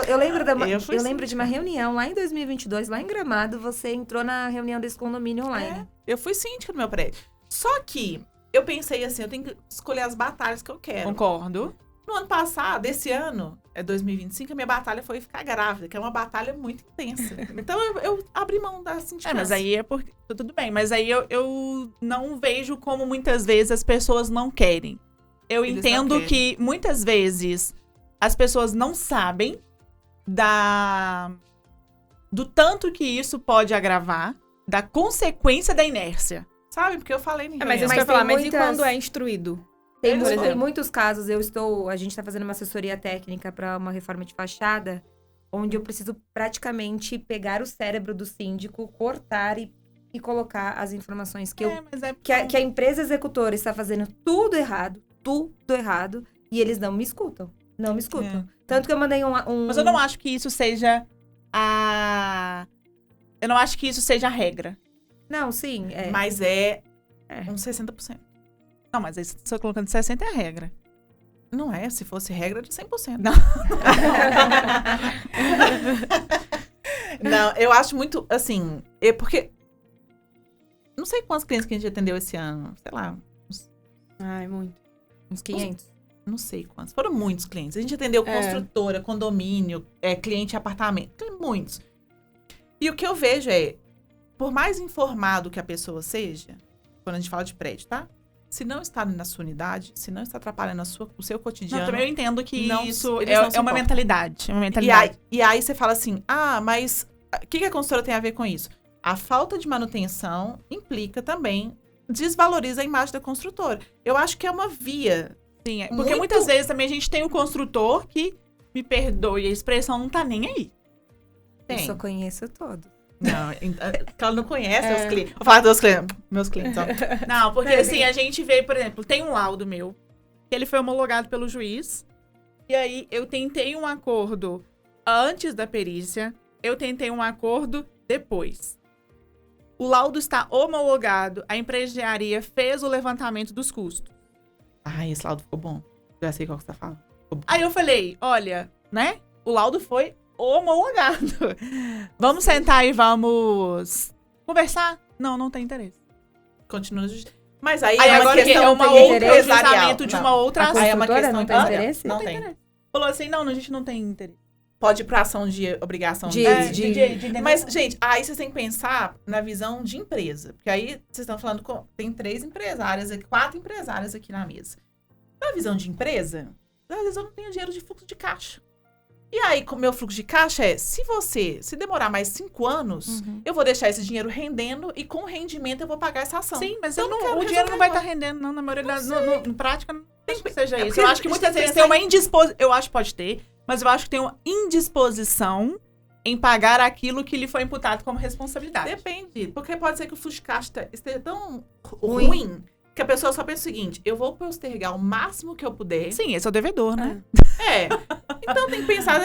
Eu lembro, Eu lembro de uma reunião lá em 2022, lá em Gramado, você entrou na reunião desse condomínio online. Eu fui síndica no meu prédio. Só que eu pensei assim, eu tenho que escolher as batalhas que eu quero. Concordo. No ano passado, esse ano, 2025, a minha batalha foi ficar grávida, que é uma batalha muito intensa. Então, eu abri mão da sindicância. Mas aí é porque... Tudo bem, mas aí eu não vejo como muitas vezes as pessoas não querem. Eu Eles entendo não querem. que muitas vezes as pessoas não sabem do tanto que isso pode agravar, da consequência da inércia. Sabe? Porque eu falei em Mas reunião. isso que eu ia tem falar, mas e muitas- quando é instruído? Tem Por exemplo. muitos casos, a gente tá fazendo uma assessoria técnica para uma reforma de fachada, onde eu preciso praticamente pegar o cérebro do síndico, cortar e colocar as informações que a empresa executora está fazendo tudo errado, e eles não me escutam. Não me escutam. Tanto que eu mandei Mas eu não acho que isso seja Eu não acho que isso seja a regra. Não, sim. Mas é uns 60%. Não, mas aí se você colocando 60 é a regra. Não é, se fosse regra de 100%. Não. Não, eu acho muito, assim, porque... Não sei quantos clientes que a gente atendeu esse ano. Sei lá, uns Ai, muito. Uns 500. Não sei quantos. Foram muitos clientes. A gente atendeu construtora, condomínio, cliente de apartamento. Tem muitos. E o que eu vejo é, por mais informado que a pessoa seja, quando a gente fala de prédio, tá? Se não está na sua unidade, se não está atrapalhando o seu cotidiano... Não, também eu entendo que não, isso eles não se é uma importam. mentalidade. É uma mentalidade. E aí você fala assim, mas o que a consultora tem a ver com isso? A falta de manutenção implica também, desvaloriza a imagem da construtora. Eu acho que é uma via. Sim, porque muitas vezes também a gente tem o construtor que, me perdoe a expressão, não tá nem aí. Eu só conheço todos. Não, porque ela não conhece os clientes. Vou falar dos clientes, meus clientes. Ó. Não, porque assim, a gente vê, por exemplo, tem um laudo meu, que ele foi homologado pelo juiz, e aí eu tentei um acordo antes da perícia, eu tentei um acordo depois. O laudo está homologado, a empresa de engenharia fez o levantamento dos custos. Esse laudo ficou bom. Já sei qual que você tá falando. Aí eu falei, olha, né, o laudo foi homologado. Vamos sentar e vamos conversar? Não tem interesse. Continua na justiça. Mas aí Aí é uma agora que questão é uma tem outra empresarial. julgamento de uma outra A ação. Aí é uma construtora questão não tem empresarial. interesse? Não Não tem tem. Falou assim, não, a gente não tem interesse. Pode ir pra ação de obrigação De- Mas, gente, aí vocês têm que pensar na visão de empresa. Porque aí vocês estão falando tem 3 empresárias aqui, 4 empresárias aqui na mesa. Na visão de empresa, às vezes eu não tenho dinheiro de fluxo de caixa. E aí, com o meu fluxo de caixa se demorar mais 5 anos, eu vou deixar esse dinheiro rendendo e com o rendimento eu vou pagar essa ação. Sim, mas Eu eu não não, quero o dinheiro não vai estar resolver rendendo, não, na maioria no prática, não acho que seja isso. porque Eu acho que a gente muitas tem que vezes tem pensar uma indisposição, eu acho que pode ter, mas eu acho que tem uma indisposição em pagar aquilo que lhe foi imputado como responsabilidade. Depende, porque pode ser que o fluxo de caixa esteja tão ruim que a pessoa só pensa o seguinte, eu vou postergar o máximo que eu puder. Sim, esse é o devedor, né? Então tem que pensar...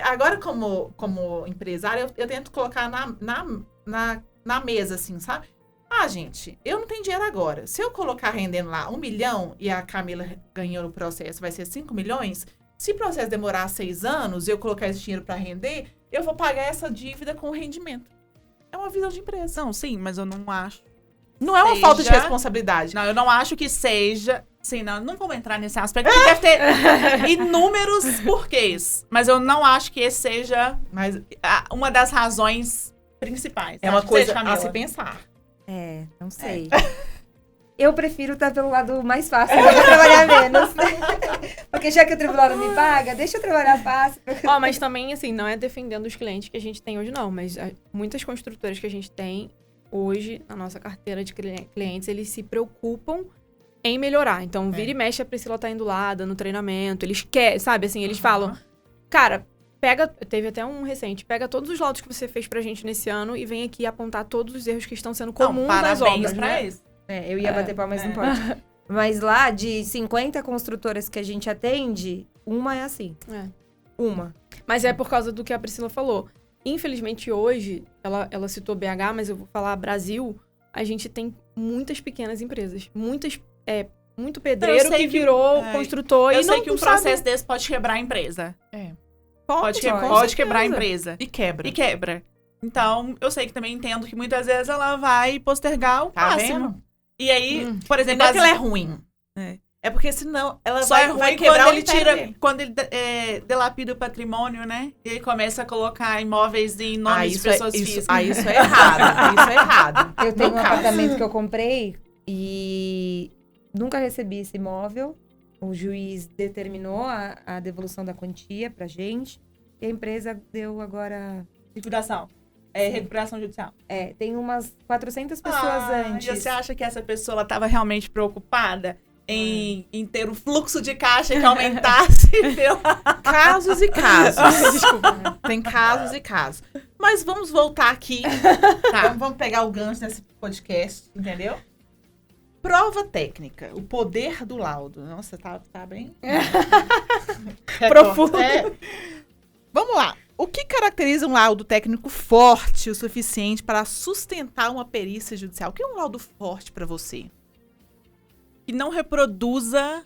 Agora, como empresário, eu tento colocar na mesa, assim, sabe? Gente, eu não tenho dinheiro agora. Se eu colocar rendendo lá 1 milhão e a Camila ganhou no processo, vai ser 5 milhões. Se o processo demorar 6 anos e eu colocar esse dinheiro para render, eu vou pagar essa dívida com rendimento. É uma visão de empresa. Não, sim, mas eu não acho. Não é uma falta de responsabilidade. Não, eu não acho que seja... Sim, não vamos entrar nesse aspecto, porque deve ter inúmeros porquês. Mas eu não acho que esse seja uma das razões principais. É uma Acho que coisa seja, a Camila. se pensar. Não sei. Eu prefiro estar pelo lado mais fácil, eu vou trabalhar menos. Porque já que o tribunal não me paga, deixa eu trabalhar fácil. Mas também, assim, não é defendendo os clientes que a gente tem hoje, não. Mas muitas construtoras que a gente tem hoje, na nossa carteira de clientes, eles se preocupam em melhorar. Então, vira e mexe, a Priscila tá indo lá, dando treinamento. Eles querem, sabe, assim, eles falam, cara, teve até um recente, pega todos os laudos que você fez pra gente nesse ano e vem aqui apontar todos os erros que estão sendo comuns nas obras, pra né? isso. Eu ia bater palmas, não pode. Mas lá, de 50 construtoras que a gente atende, uma é assim. Uma. Mas é por causa do que a Priscila falou. Infelizmente, hoje, ela citou BH, mas eu vou falar Brasil, a gente tem muitas pequenas empresas. Muito pedreiro que virou construtor Eu e sei não que um sabe. processo desse pode quebrar a empresa. Pode Pode quebrar a empresa. E quebra. E quebra. Então, eu sei que também entendo que muitas vezes ela vai postergar o Tá máximo. vendo? E aí, por exemplo... Não é que ela é ruim. É porque senão ela Só vai, é ruim vai quebrar quando o ele tira, império. quando ele delapida o patrimônio, né? E aí começa a colocar imóveis em nome de pessoas físicas. Isso é errado. Isso é errado. Eu tenho No um caso. apartamento que eu comprei e nunca recebi esse imóvel. O juiz determinou a devolução da quantia pra gente. E a empresa deu agora... Liquidação. Recuperação judicial. Tem umas 400 pessoas antes. E você acha que essa pessoa estava realmente preocupada em ter o fluxo de caixa que aumentasse Casos e casos. Desculpa. Tem casos e casos. Mas vamos voltar aqui. Vamos pegar o gancho desse podcast, entendeu? Prova técnica. O poder do laudo. Nossa, tá bem... Profundo. Vamos lá. O que caracteriza um laudo técnico forte o suficiente para sustentar uma perícia judicial? O que é um laudo forte para você? que não reproduza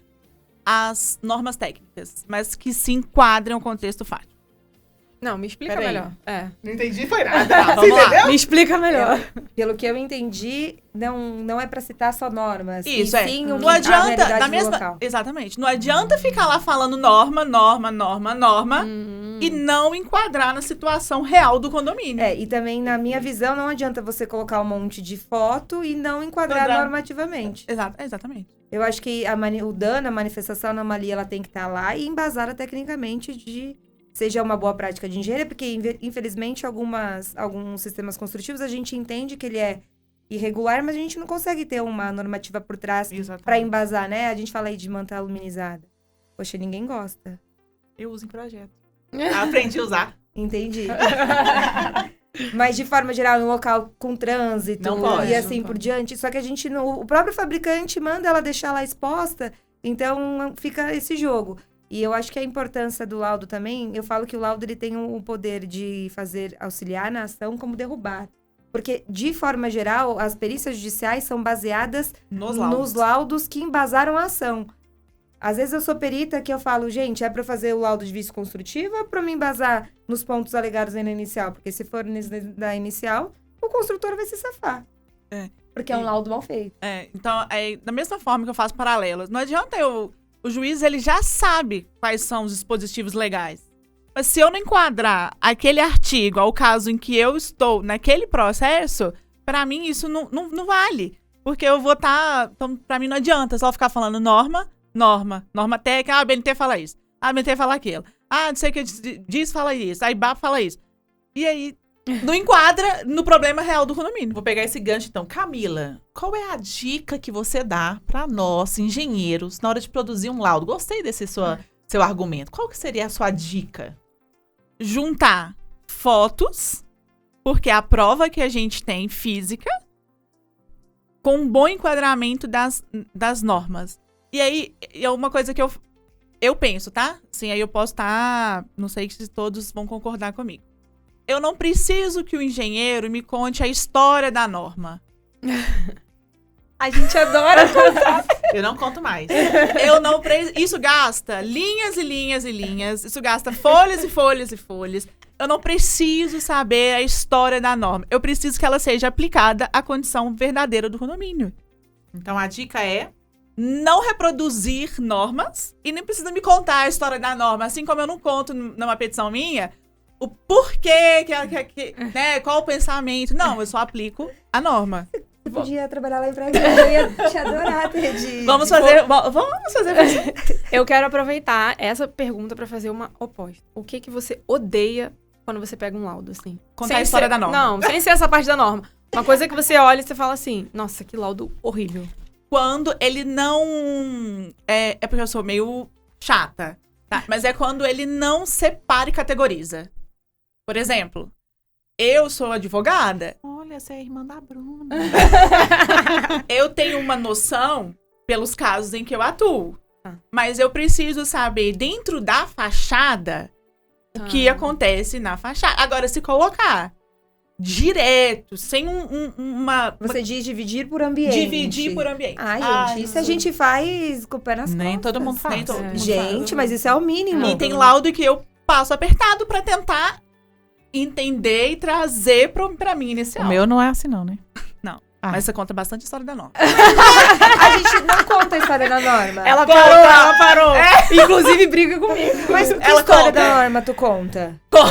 as normas técnicas, mas que se enquadrem ao contexto fático. Não, me explica Peraí. melhor. Não entendi, foi nada. Tá, Você vamos lá. entendeu? Me explica melhor. Pelo que eu entendi, não é pra citar só normas. Isso, e é. sim Não a adianta, realidade da do mesma, local. exatamente, não adianta ficar lá falando norma e não enquadrar na situação real do condomínio. E também, na minha visão, não adianta você colocar um monte de foto e não enquadrar Enquadrar. normativamente. Exatamente. Eu acho que o dano, a manifestação, a anomalia, ela tem que estar lá e embasada tecnicamente seja uma boa prática de engenharia, porque, infelizmente, alguns sistemas construtivos, a gente entende que ele é irregular, mas a gente não consegue ter uma normativa por trás Exatamente. para embasar, né? A gente fala aí de manta aluminizada. Poxa, ninguém gosta. Eu uso em projeto. Aprendi a usar. Entendi. Mas, de forma geral, um local com trânsito Não pode, e assim não por pode. diante. Só que a gente o próprio fabricante manda ela deixar lá exposta, então fica esse jogo. E eu acho que a importância do laudo também, eu falo que o laudo ele tem o poder de auxiliar na ação como derrubar. Porque, de forma geral, as perícias judiciais são baseadas nos laudos que embasaram a ação. Às vezes eu sou perita que eu falo, gente, é pra eu fazer o laudo de vício construtivo ou é pra me embasar nos pontos alegados aí na inicial? Porque se for na inicial, o construtor vai se safar. Porque é um laudo mal feito. Então, da mesma forma que eu faço paralelos, não adianta o juiz, ele já sabe quais são os dispositivos legais. Mas se eu não enquadrar aquele artigo ao caso em que eu estou naquele processo, pra mim isso não vale. Porque eu vou estar... Então, pra mim não adianta só ficar falando norma técnica, a BNT fala isso, a BNT fala aquilo, não sei o que diz, fala isso, a IBAP fala isso. E aí, não enquadra no problema real do condomínio. Vou pegar esse gancho, então. Camila, qual é a dica que você dá para nós, engenheiros, na hora de produzir um laudo? Gostei desse seu argumento. Qual que seria a sua dica? Juntar fotos, porque é a prova que a gente tem física, com um bom enquadramento das normas. E aí, é uma coisa que eu penso, tá? Assim, aí eu posso estar... Não sei se todos vão concordar comigo. Eu não preciso que o engenheiro me conte a história da norma. A gente adora contar. Eu não conto mais. Eu não Isso gasta linhas e linhas e linhas. Isso gasta folhas e folhas e folhas. Eu não preciso saber a história da norma. Eu preciso que ela seja aplicada à condição verdadeira do condomínio. Então, a dica é... Não reproduzir normas e nem precisa me contar a história da norma. Assim como eu não conto numa petição minha o porquê, né, qual o pensamento. Não, eu só aplico a norma. Você podia trabalhar lá em Brasília, eu ia te adorar ter de... Vamos fazer. Eu quero aproveitar essa pergunta pra fazer uma oposta. O que você odeia quando você pega um laudo, assim? Contar a história da norma. Não, sem ser essa parte da norma. Uma coisa que você olha e você fala assim, nossa, que laudo horrível. Quando ele não... É porque eu sou meio chata, tá? Mas é quando ele não separa e categoriza. Por exemplo, eu sou advogada. Olha, você é a irmã da Bruna. Eu tenho uma noção pelos casos em que eu atuo. Ah. Mas eu preciso saber, dentro da fachada, o que acontece na fachada. Agora, se colocar direto, sem uma... Você diz dividir por ambiente. Dividir por ambiente. Ai, gente, isso a gente faz com o pé nas costas. Nem todo mundo faz. Nem todo mundo Gente, mas isso é o mínimo. E tem laudo que eu passo apertado pra tentar entender e trazer pra mim inicial. O meu não é assim, não, né? Não. Ah. Mas você conta bastante história da norma. A gente não conta a história da norma. Ela Conta. parou, ela parou. Inclusive, briga comigo. Mas que Ela história conta. da norma tu conta? Tá,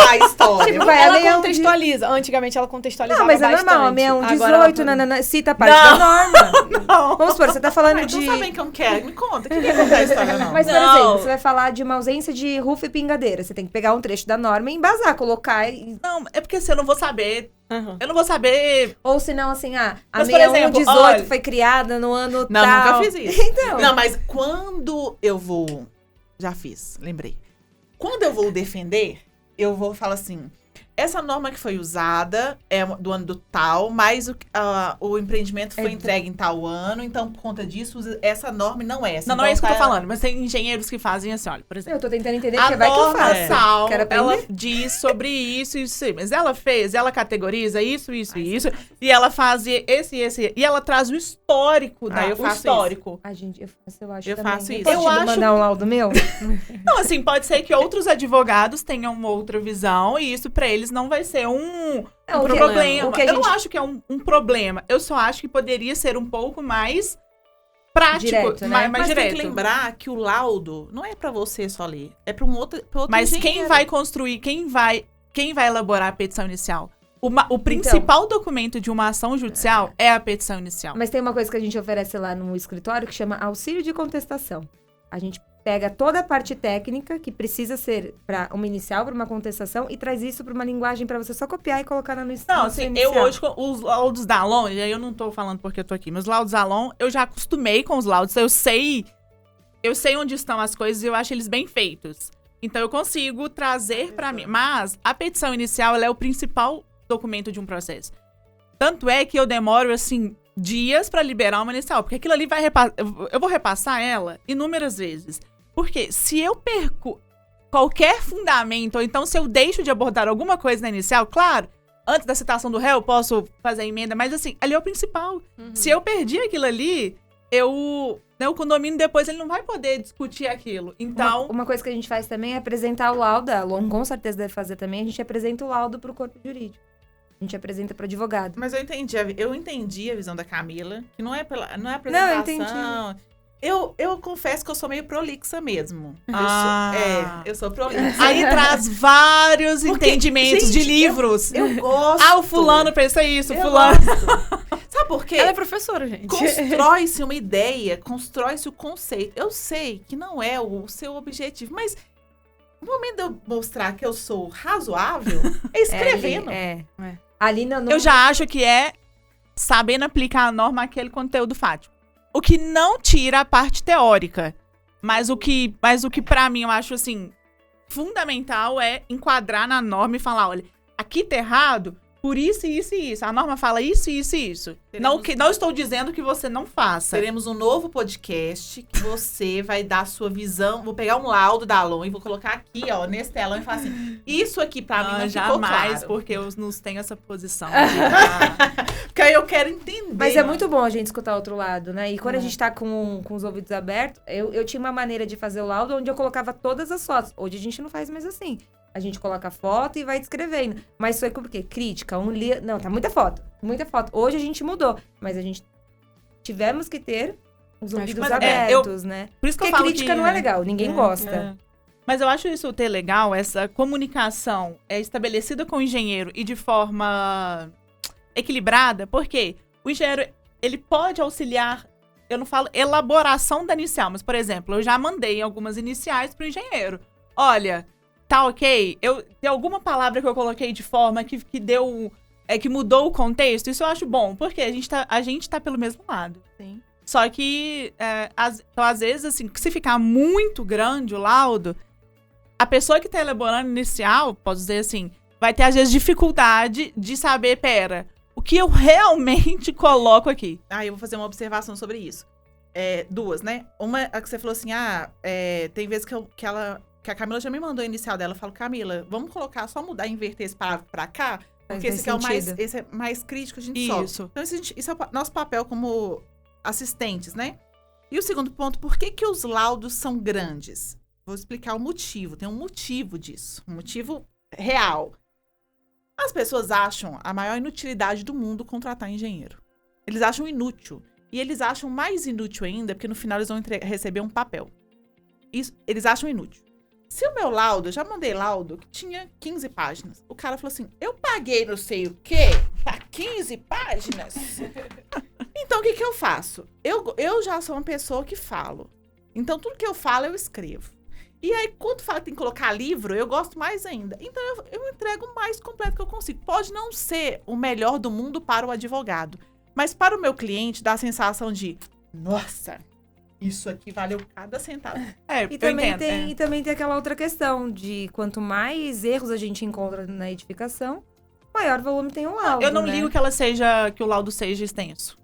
a história. Tipo, vai, Ela a lei é um contextualiza. Antigamente ela contextualizava Não, mas é bastante. normal, a minha é um Agora 18, ela- cita a parte da norma. Não. Vamos supor, você tá falando Mas de... não sabem que eu não quero. Me conta. Quem quer contar a história, não? Mas, por Não. exemplo, você vai falar de uma ausência de roof e pingadeira. Você tem que pegar um trecho da norma e embasar, colocar... Não, é porque assim, eu não vou saber. Aham. Eu não vou saber. Ou se não, assim, a Mas, por 6118 exemplo, olha- foi criada no ano Não, tal. nunca fiz isso. Então. Não, mas quando eu vou... Já fiz, lembrei. Quando eu vou defender, eu vou falar assim... essa norma que foi usada é do ano do tal, mas o empreendimento foi entregue em tal ano, então, por conta disso, essa norma não é essa. Não, então, não é isso que eu tô falando, mas tem engenheiros que fazem assim, olha, por exemplo. Eu tô tentando entender, A porque vai que eu norma faço. tal, Quero aprender. ela diz sobre isso, mas ela categoriza isso, e ela faz esse, e ela traz o histórico eu o faço histórico. Gente, eu acho Eu também. faço isso. Posso Eu te mandar um laudo meu? Não, assim, pode ser que outros advogados tenham uma outra visão, e isso pra eles não vai ser um problema. o que a Eu não gente- acho que é um problema, eu só acho que poderia ser um pouco mais prático, Direto, né? mais Mas direto. tem que lembrar que o laudo não é pra você só ler, é pra outro Mas quem engenheiro. vai construir, quem vai elaborar a petição inicial? O principal documento de uma ação judicial é a petição inicial. Mas tem uma coisa que a gente oferece lá no escritório que chama auxílio de contestação. A gente pega toda a parte técnica que precisa ser para uma inicial, para uma contestação, e traz isso para uma linguagem para você só copiar e colocar na Não, inicial. assim, eu hoje, com os laudos da Alon, e aí eu não tô falando porque eu tô aqui, mas os laudos da Alon, eu já acostumei com os laudos, eu sei onde estão as coisas e eu acho eles bem feitos. Então eu consigo trazer pra mim. Mas a petição inicial, ela é o principal documento de um processo. Tanto é que eu demoro, assim, dias pra liberar uma inicial, porque aquilo ali vai eu vou repassar ela inúmeras vezes. Porque se eu perco qualquer fundamento, ou então se eu deixo de abordar alguma coisa na inicial, claro, antes da citação do réu eu posso fazer a emenda, mas assim, ali é o principal. Se eu perdi aquilo ali, o condomínio depois ele não vai poder discutir aquilo. Então, Uma coisa que a gente faz também é apresentar o laudo, a Alon com certeza deve fazer também, a gente apresenta o laudo para o corpo jurídico. A gente apresenta para o advogado. Mas eu entendi a visão da Camila, que não é apresentação. eu entendi. Eu confesso que eu sou meio prolixa mesmo. Eu sou prolixa. aí traz vários Porque, entendimentos de gente, livros. Eu gosto. O fulano pensa isso, Eu fulano. gosto. Sabe por quê? Ela é professora, gente. Constrói-se uma ideia, constrói-se o conceito. Eu sei que não é o seu objetivo, mas no momento de eu mostrar que eu sou razoável, é escrevendo. Ali não... Eu já acho que é sabendo aplicar a norma àquele conteúdo fático. O que não tira a parte teórica. Mas o que pra mim eu acho, assim, fundamental é enquadrar na norma e falar, olha, aqui tá errado por isso, isso e isso. A norma fala isso, isso e isso. Não estou dizendo que você não faça. Teremos um novo podcast que você vai dar a sua visão. Vou pegar um laudo da Alon e vou colocar aqui, ó, nesse telão e falar assim, isso aqui pra mim não ficou jamais, claro. porque eu não tenho essa posição. Porque aí eu quero entender. Mas é muito bom a gente escutar outro lado, né? E quando a gente tá com os ouvidos abertos, eu tinha uma maneira de fazer o laudo onde eu colocava todas as fotos. Hoje a gente não faz mais assim. A gente coloca a foto e vai descrevendo. Mas foi por quê? Crítica, Não, tá muita foto. Muita foto. Hoje a gente mudou. Mas a gente tivemos que ter os ouvidos Mas, abertos, né? Por isso que Porque eu falo crítica que, não é legal. Ninguém gosta. É. Mas eu acho isso ter legal, essa comunicação estabelecida com o engenheiro e de forma equilibrada, porque o engenheiro, ele pode auxiliar, eu não falo elaboração da inicial, mas, por exemplo, eu já mandei algumas iniciais pro engenheiro. Olha, tá ok? Tem alguma palavra que eu coloquei de forma que deu, que mudou o contexto? Isso eu acho bom, porque a gente tá pelo mesmo lado. Sim. Só que, às vezes, assim, se ficar muito grande o laudo, a pessoa que tá elaborando inicial, posso dizer assim, vai ter, às vezes, dificuldade de saber, o que eu realmente coloco aqui. Eu vou fazer uma observação sobre isso. Duas, né? Uma, a que você falou assim, tem vezes que a Camila já me mandou a inicial dela. Eu falo, Camila, vamos colocar, só mudar, inverter esse parágrafo pra cá? Porque esse é mais crítico, a gente solta. Isso. Então, isso é o nosso papel como assistentes, né? E o segundo ponto, por que os laudos são grandes? Vou explicar o motivo. Tem um motivo disso. Um motivo real. As pessoas acham a maior inutilidade do mundo contratar engenheiro. Eles acham inútil. E eles acham mais inútil ainda, porque no final eles vão receber um papel. Isso, eles acham inútil. Se o meu laudo, eu já mandei laudo que tinha 15 páginas. O cara falou assim, eu paguei não sei o quê pra 15 páginas. Então, o que eu faço? Eu já sou uma pessoa que falo. Então, tudo que eu falo, eu escrevo. E aí, quando fala que tem que colocar livro, eu gosto mais ainda. Então, eu entrego o mais completo que eu consigo. Pode não ser o melhor do mundo para o advogado. Mas para o meu cliente, dá a sensação de, nossa, isso aqui valeu cada centavo. E também tem aquela outra questão de quanto mais erros a gente encontra na edificação, maior volume tem o laudo, Eu não né? ligo que o laudo seja extenso.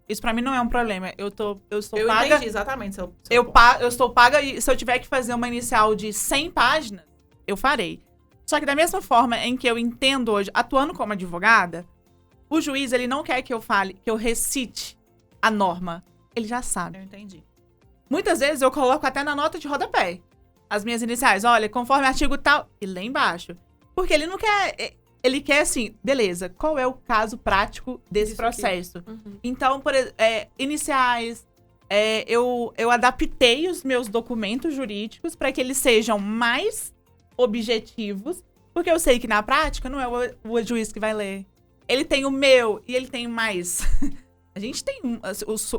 Isso pra mim não é um problema. Eu estou Eu paga. entendi exatamente seu Eu ponto. estou paga e se eu tiver que fazer uma inicial de 100 páginas, eu farei. Só que da mesma forma em que eu entendo hoje, atuando como advogada, o juiz, ele não quer que eu fale, que eu recite a norma. Ele já sabe. Eu entendi. Muitas vezes eu coloco até na nota de rodapé as minhas iniciais. Olha, conforme artigo tal, e lá embaixo. Porque ele não quer... Ele quer assim, beleza, qual é o caso prático desse Isso processo? Uhum. Então, iniciais, eu adaptei os meus documentos jurídicos para que eles sejam mais objetivos, porque eu sei que na prática não é o juiz que vai ler. Ele tem o meu e ele tem mais. A gente tem...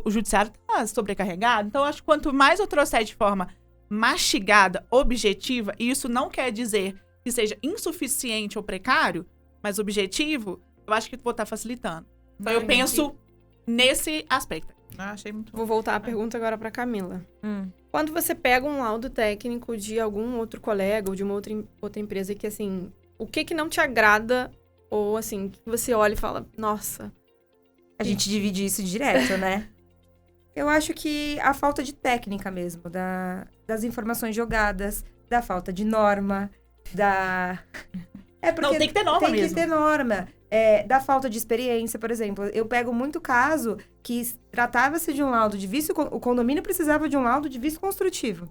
O judiciário tá sobrecarregado, então eu acho que quanto mais eu trouxer de forma mastigada, objetiva, e isso não quer dizer que seja insuficiente ou precário, mas objetivo, eu acho que vou estar facilitando. Então eu penso nesse aspecto. Achei muito Vou voltar a pergunta agora pra Camila. Quando você pega um laudo técnico de algum outro colega ou de uma outra empresa que, assim, o que não te agrada ou, assim, que você olha e fala, nossa... A gente divide isso direto, né? Eu acho que a falta de técnica mesmo, das informações jogadas, da falta de norma, porque Não, tem que ter norma mesmo. Tem que ter norma. Da falta de experiência, por exemplo. Eu pego muito caso que tratava-se de um laudo de vício... O condomínio precisava de um laudo de vício construtivo.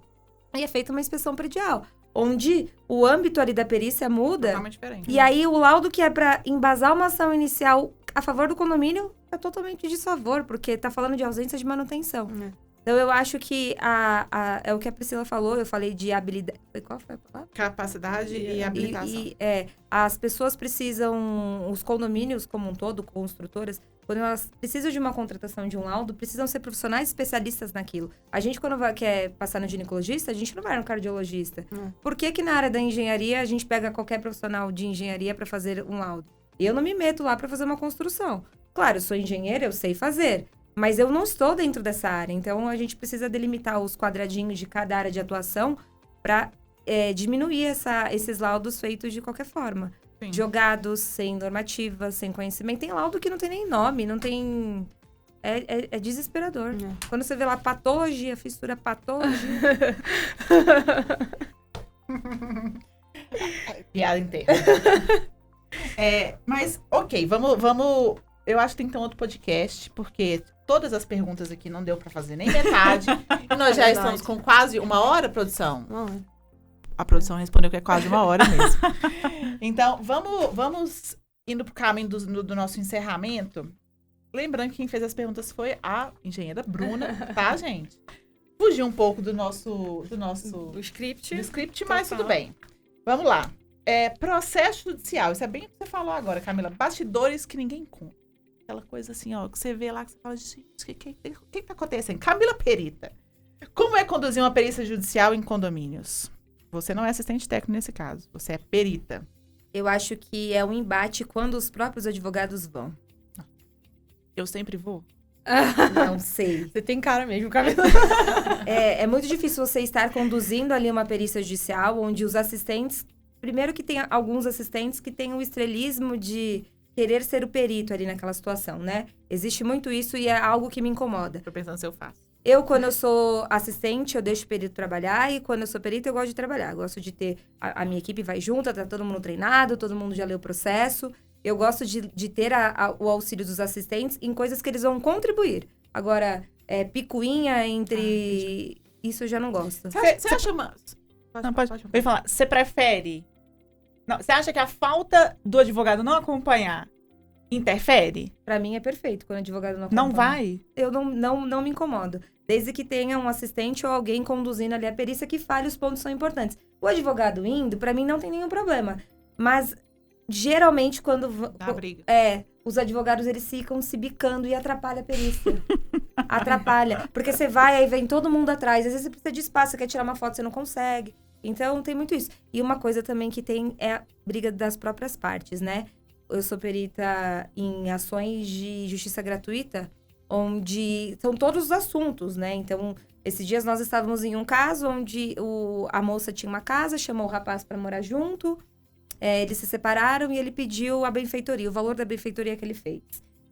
E é feita uma inspeção predial, onde o âmbito ali da perícia muda. totalmente diferente. E aí, o laudo que é para embasar uma ação inicial a favor do condomínio é totalmente desfavor, porque tá falando de ausência de manutenção. Então, eu acho que é o que a Priscila falou, eu falei de habilidade... Qual foi a palavra? Capacidade e habilitação. As pessoas precisam, os condomínios como um todo, construtoras, quando elas precisam de uma contratação de um laudo, precisam ser profissionais especialistas naquilo. A gente, quando quer passar no ginecologista, a gente não vai no cardiologista. Por que na área da engenharia, a gente pega qualquer profissional de engenharia para fazer um laudo? Eu não me meto lá para fazer uma construção. Claro, eu sou engenheira, eu sei fazer, mas eu não estou dentro dessa área. Então, a gente precisa delimitar os quadradinhos de cada área de atuação para diminuir esses laudos feitos de qualquer forma. Sim. Jogados, sem normativa, sem conhecimento. Tem laudo que não tem nem nome, não tem... É desesperador. Quando você vê lá patologia, fissura patologia... Piada interna. Mas, ok, vamos... Eu acho que tem que ter um outro podcast, porque todas as perguntas aqui não deu pra fazer nem metade. E nós já estamos com quase 1 hora, produção. A produção respondeu que é quase 1 hora mesmo. Então, vamos indo pro caminho do nosso encerramento. Lembrando que quem fez as perguntas foi a engenheira Bruna, tá, gente? Fugiu um pouco do script, mas tudo bem. Vamos lá. Processo judicial. Isso é bem o que você falou agora, Camila. Bastidores que ninguém conta. Aquela coisa assim, ó, que você vê lá, que você fala, gente, o que tá acontecendo? Camila Perita. Como é conduzir uma perícia judicial em condomínios? Você não é assistente técnico nesse caso, você é perita. Eu acho que é um embate quando os próprios advogados vão. Eu sempre vou. Não sei. Você tem cara mesmo, Camila. É muito difícil você estar conduzindo ali uma perícia judicial, onde os assistentes... Primeiro que tem alguns assistentes que têm o estrelismo de querer ser o perito ali naquela situação, né? Existe muito isso e é algo que me incomoda. Tô pensando se eu faço. Quando eu sou assistente, eu deixo o perito trabalhar. E quando eu sou perito, eu gosto de trabalhar. Eu gosto de ter... A minha equipe vai junto, tá todo mundo treinado, todo mundo já leu o processo. Eu gosto de ter o auxílio dos assistentes em coisas que eles vão contribuir. Agora, picuinha entre... Isso eu já não gosto. Você acha uma... Pode falar. Você prefere... Não, você acha que a falta do advogado não acompanhar interfere? Pra mim é perfeito quando o advogado não acompanha. Não vai? Eu não me incomodo. Desde que tenha um assistente ou alguém conduzindo ali a perícia que fale os pontos que são importantes. O advogado indo, pra mim, não tem nenhum problema. Mas, geralmente, quando... Dá briga. Os advogados, eles ficam se bicando e atrapalha a perícia. Atrapalha. Porque você vai, aí vem todo mundo atrás. Às vezes você precisa de espaço, você quer tirar uma foto, você não consegue. Então, tem muito isso. E uma coisa também que tem é a briga das próprias partes, né? Eu sou perita em ações de justiça gratuita, onde são todos os assuntos, né? Então, Esses dias nós estávamos em um caso onde a moça tinha uma casa, chamou o rapaz para morar junto, eles se separaram e ele pediu a benfeitoria, o valor da benfeitoria que ele fez.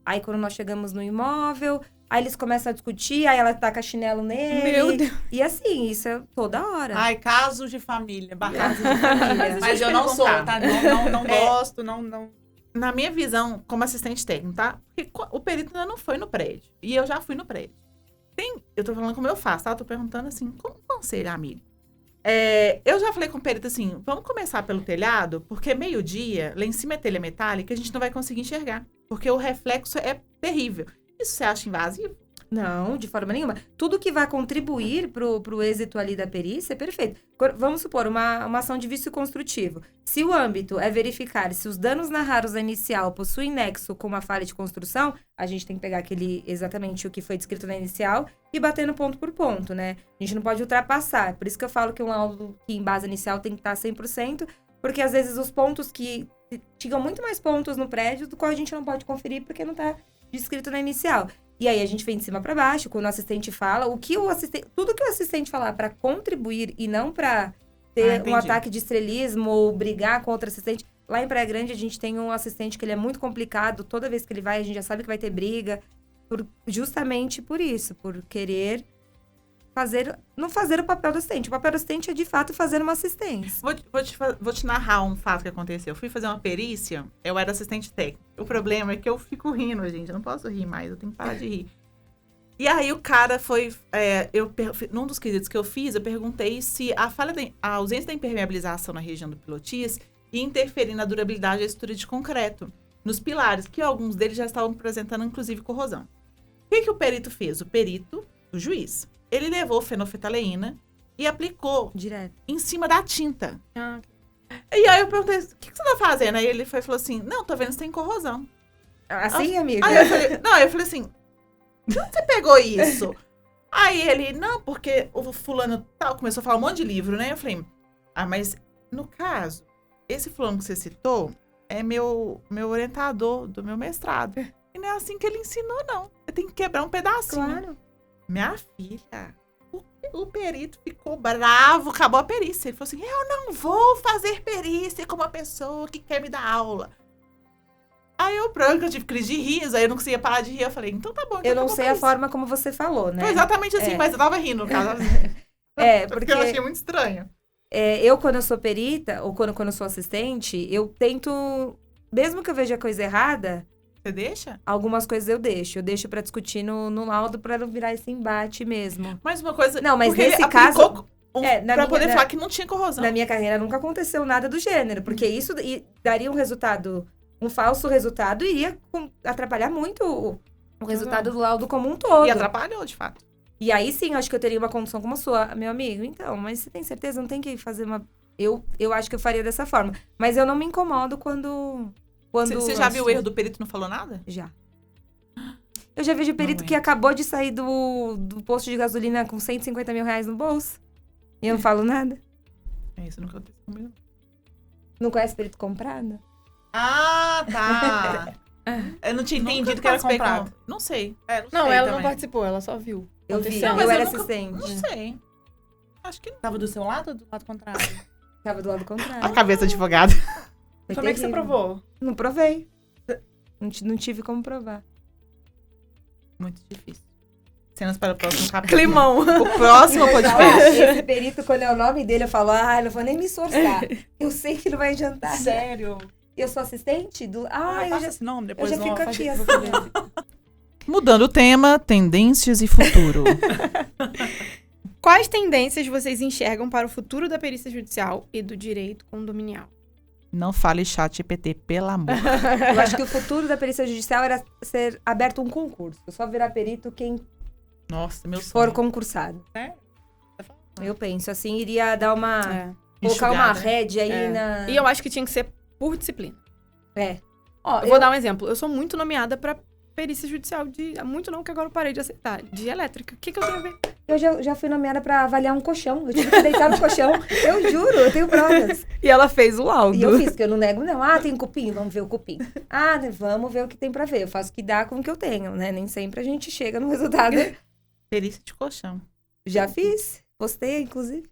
Aí quando nós chegamos no imóvel, aí eles começam a discutir, aí ela taca chinelo nele. Meu Deus. E assim, isso é toda hora. Ai, casos de família, Casos de família. Mas eu não sou, tá? Não gosto, não... Na minha visão, como assistente técnico, tá? Porque o perito ainda não foi no prédio. E eu já fui no prédio. Eu tô falando como eu faço, tá? Eu tô perguntando assim, como conselho, amigo? Eu já falei com o perito assim, vamos começar pelo telhado, porque meio-dia, lá em cima é telha metálica, a gente não vai conseguir enxergar. Porque o reflexo é terrível. Isso você acha invasivo? Não, de forma nenhuma. Tudo que vai contribuir pro êxito ali da perícia é perfeito. Vamos supor, uma ação de vício construtivo. Se o âmbito é verificar se os danos na raros inicial possuem nexo com uma falha de construção, a gente tem que pegar exatamente o que foi descrito na inicial e bater no ponto por ponto, né? A gente não pode ultrapassar. Por isso que eu falo que um laudo que em base inicial tem que estar 100%, porque às vezes os pontos que tinham muito mais pontos no prédio do qual a gente não pode conferir porque não está descrito na inicial. E aí a gente vem de cima para baixo, quando o assistente fala, tudo que o assistente falar para contribuir e não para ter um ataque de estrelismo ou brigar com outro assistente. Lá em Praia Grande a gente tem um assistente que ele é muito complicado, toda vez que ele vai a gente já sabe que vai ter briga, justamente por isso, por querer não fazer o papel do assistente. O papel do assistente é de fato fazer uma assistência. Vou te narrar um fato que aconteceu. Eu fui fazer uma perícia, eu era assistente técnico. O problema é que eu fico rindo, gente. Eu não posso rir mais, eu tenho que parar de rir. E aí o cara foi... num dos quesitos que eu fiz, eu perguntei se a ausência da impermeabilização na região do pilotis ia interferir na durabilidade da estrutura de concreto, nos pilares, que alguns deles já estavam apresentando, inclusive, corrosão. O que o perito fez? O juiz, ele levou fenolftaleína e aplicou direto em cima da tinta. E aí eu perguntei, o que você tá fazendo? Aí ele falou assim, não, tô vendo se tem corrosão. Assim, amiga? Aí eu falei assim, de onde você pegou isso? Aí ele, não, porque o fulano tal começou a falar um monte de livro, né? Eu falei, mas no caso, esse fulano que você citou é meu orientador do meu mestrado. E não é assim que ele ensinou, não. Eu tenho que quebrar um pedacinho. Claro. Minha filha, o perito ficou bravo, acabou a perícia. Ele falou assim, eu não vou fazer perícia com uma pessoa que quer me dar aula. Aí eu tive crise de riso, aí eu não conseguia parar de rir. Eu falei, então tá bom. Então eu não sei a forma como você falou, né? Foi exatamente assim, mas eu tava rindo, no caso. Porque eu achei muito estranho. Eu, quando eu sou perita, ou quando eu sou assistente, eu tento, mesmo que eu veja coisa errada... Você deixa? Algumas coisas eu deixo. Eu deixo pra discutir no laudo pra não virar esse embate mesmo. Mas uma coisa... Não, mas nesse caso... pra poder falar que não tinha corrosão. Na minha carreira nunca aconteceu nada do gênero. Porque isso daria um falso resultado e ia atrapalhar muito o resultado do laudo como um todo. E atrapalhou, de fato. E aí sim, eu acho que eu teria uma condição como a sua, meu amigo. Então, mas você tem certeza? Não tem que fazer uma... Eu acho que eu faria dessa forma. Mas eu não me incomodo quando Você já viu o erro do perito e não falou nada? Já. Eu já vejo perito que acabou de sair do posto de gasolina com 150 mil reais no bolso. E eu não falo nada. Isso nunca aconteceu comigo. Não conhece perito comprado? Ah, tá. Eu não tinha entendido que era comprado. Não sei. Não, ela não participou, ela só viu. Eu vi, Não, eu era nunca... assistente. Não sei. Acho que não. Tava do seu lado ou do lado contrário? Tava do lado contrário. A cabeça advogada. Como é que você provou? Não provei. Não tive como provar. Muito difícil. Cenas para o próximo capítulo. Climão. O próximo podcast. Esse perito, quando é o nome dele, eu falo, não vou nem me esforçar. Eu sei que não vai adiantar. Sério? Eu sou assistente do... eu já esse nome, depois eu já fico aqui assim. Mudando o tema, tendências e futuro. Quais tendências vocês enxergam para o futuro da perícia judicial e do direito condominial? Não fale ChatGPT, pelo amor. Eu acho que o futuro da perícia judicial era ser aberto um concurso. Só virar perito quem Nossa, meu sonho. for concursado. Sério? Eu penso, assim, iria dar uma... Colocar Enxugada, uma né? rédea aí na... E eu acho que tinha que ser por disciplina. Ó, Eu vou dar um exemplo. Eu sou muito nomeada pra perícia judicial muito não, que agora eu parei de aceitar. De elétrica. O que eu tenho a ver? Eu já fui nomeada pra avaliar um colchão. Eu tive que deitar no colchão. Eu juro, eu tenho provas. E ela fez o laudo. E eu fiz, que eu não nego, não. Tem cupim? Vamos ver o cupim. Vamos ver o que tem pra ver. Eu faço o que dá com o que eu tenho, né? Nem sempre a gente chega no resultado. Perícia de colchão. Já fiz. Postei, inclusive.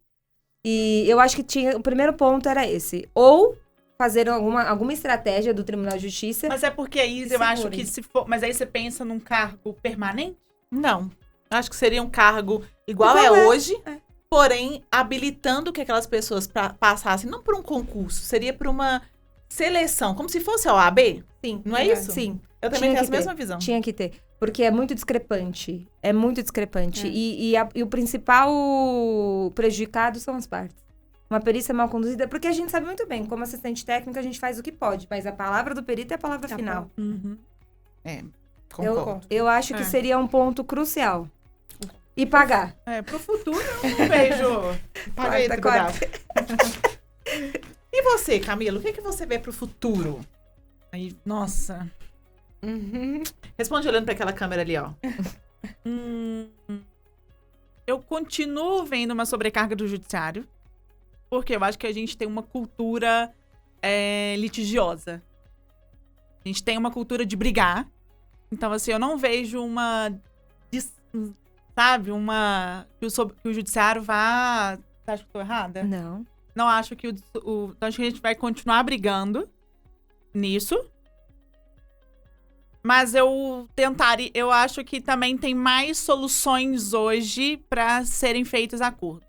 E eu acho que o primeiro ponto era esse. Ou fazer alguma estratégia do Tribunal de Justiça. Mas é porque aí Se eu acho segurem. que se for... Mas aí você pensa num cargo permanente? Não. Acho que seria um cargo igual Igual é é. hoje, É. porém habilitando que aquelas pessoas passassem, não por um concurso, seria por uma seleção, como se fosse a OAB. Sim. Não é isso? Sim. Eu também Tinha tenho que essa ter. mesma visão. Tinha que ter. Porque é muito discrepante. É muito discrepante. E o principal prejudicado são as partes. Uma perícia mal conduzida, porque a gente sabe muito bem, como assistente técnico, a gente faz o que pode, mas a palavra do perito é a palavra final. Uhum. Concordo. Eu acho que É. seria um ponto crucial. E pagar. Pro futuro eu não vejo... Paga aí, Corta, cuidado. E você, Camila, o que você vê pro futuro? Aí, nossa... Responde olhando pra aquela câmera ali, ó. Eu continuo vendo uma sobrecarga do judiciário, porque eu acho que a gente tem uma cultura litigiosa. A gente tem uma cultura de brigar. Então, assim, eu não vejo que o judiciário vá... Você acha que eu tô errada? Não. Não acho que então acho que a gente vai continuar brigando nisso. Mas eu acho que também tem mais soluções hoje para serem feitas a curto.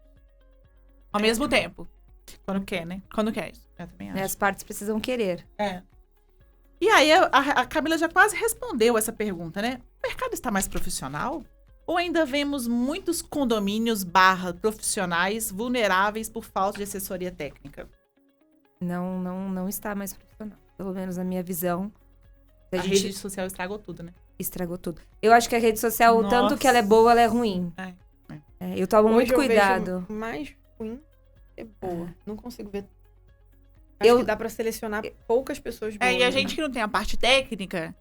Ao mesmo tempo, Quando quer, né? quando quer isso. Eu também acho. As partes precisam querer. E aí, a Camila já quase respondeu essa pergunta, né? O mercado está mais profissional? Ou ainda vemos muitos condomínios / profissionais vulneráveis por falta de assessoria técnica? Não está mais profissional. Pelo menos na minha visão. A gente rede social estragou tudo, né? estragou tudo. Eu acho que a rede social, o Nossa. tanto que ela é boa, ela é ruim. Eu tomo muito Hoje eu cuidado. vejo mais ruim que boa. Não consigo ver. Eu- Acho que dá pra selecionar poucas pessoas boas. E a né? gente que não tem a parte técnica,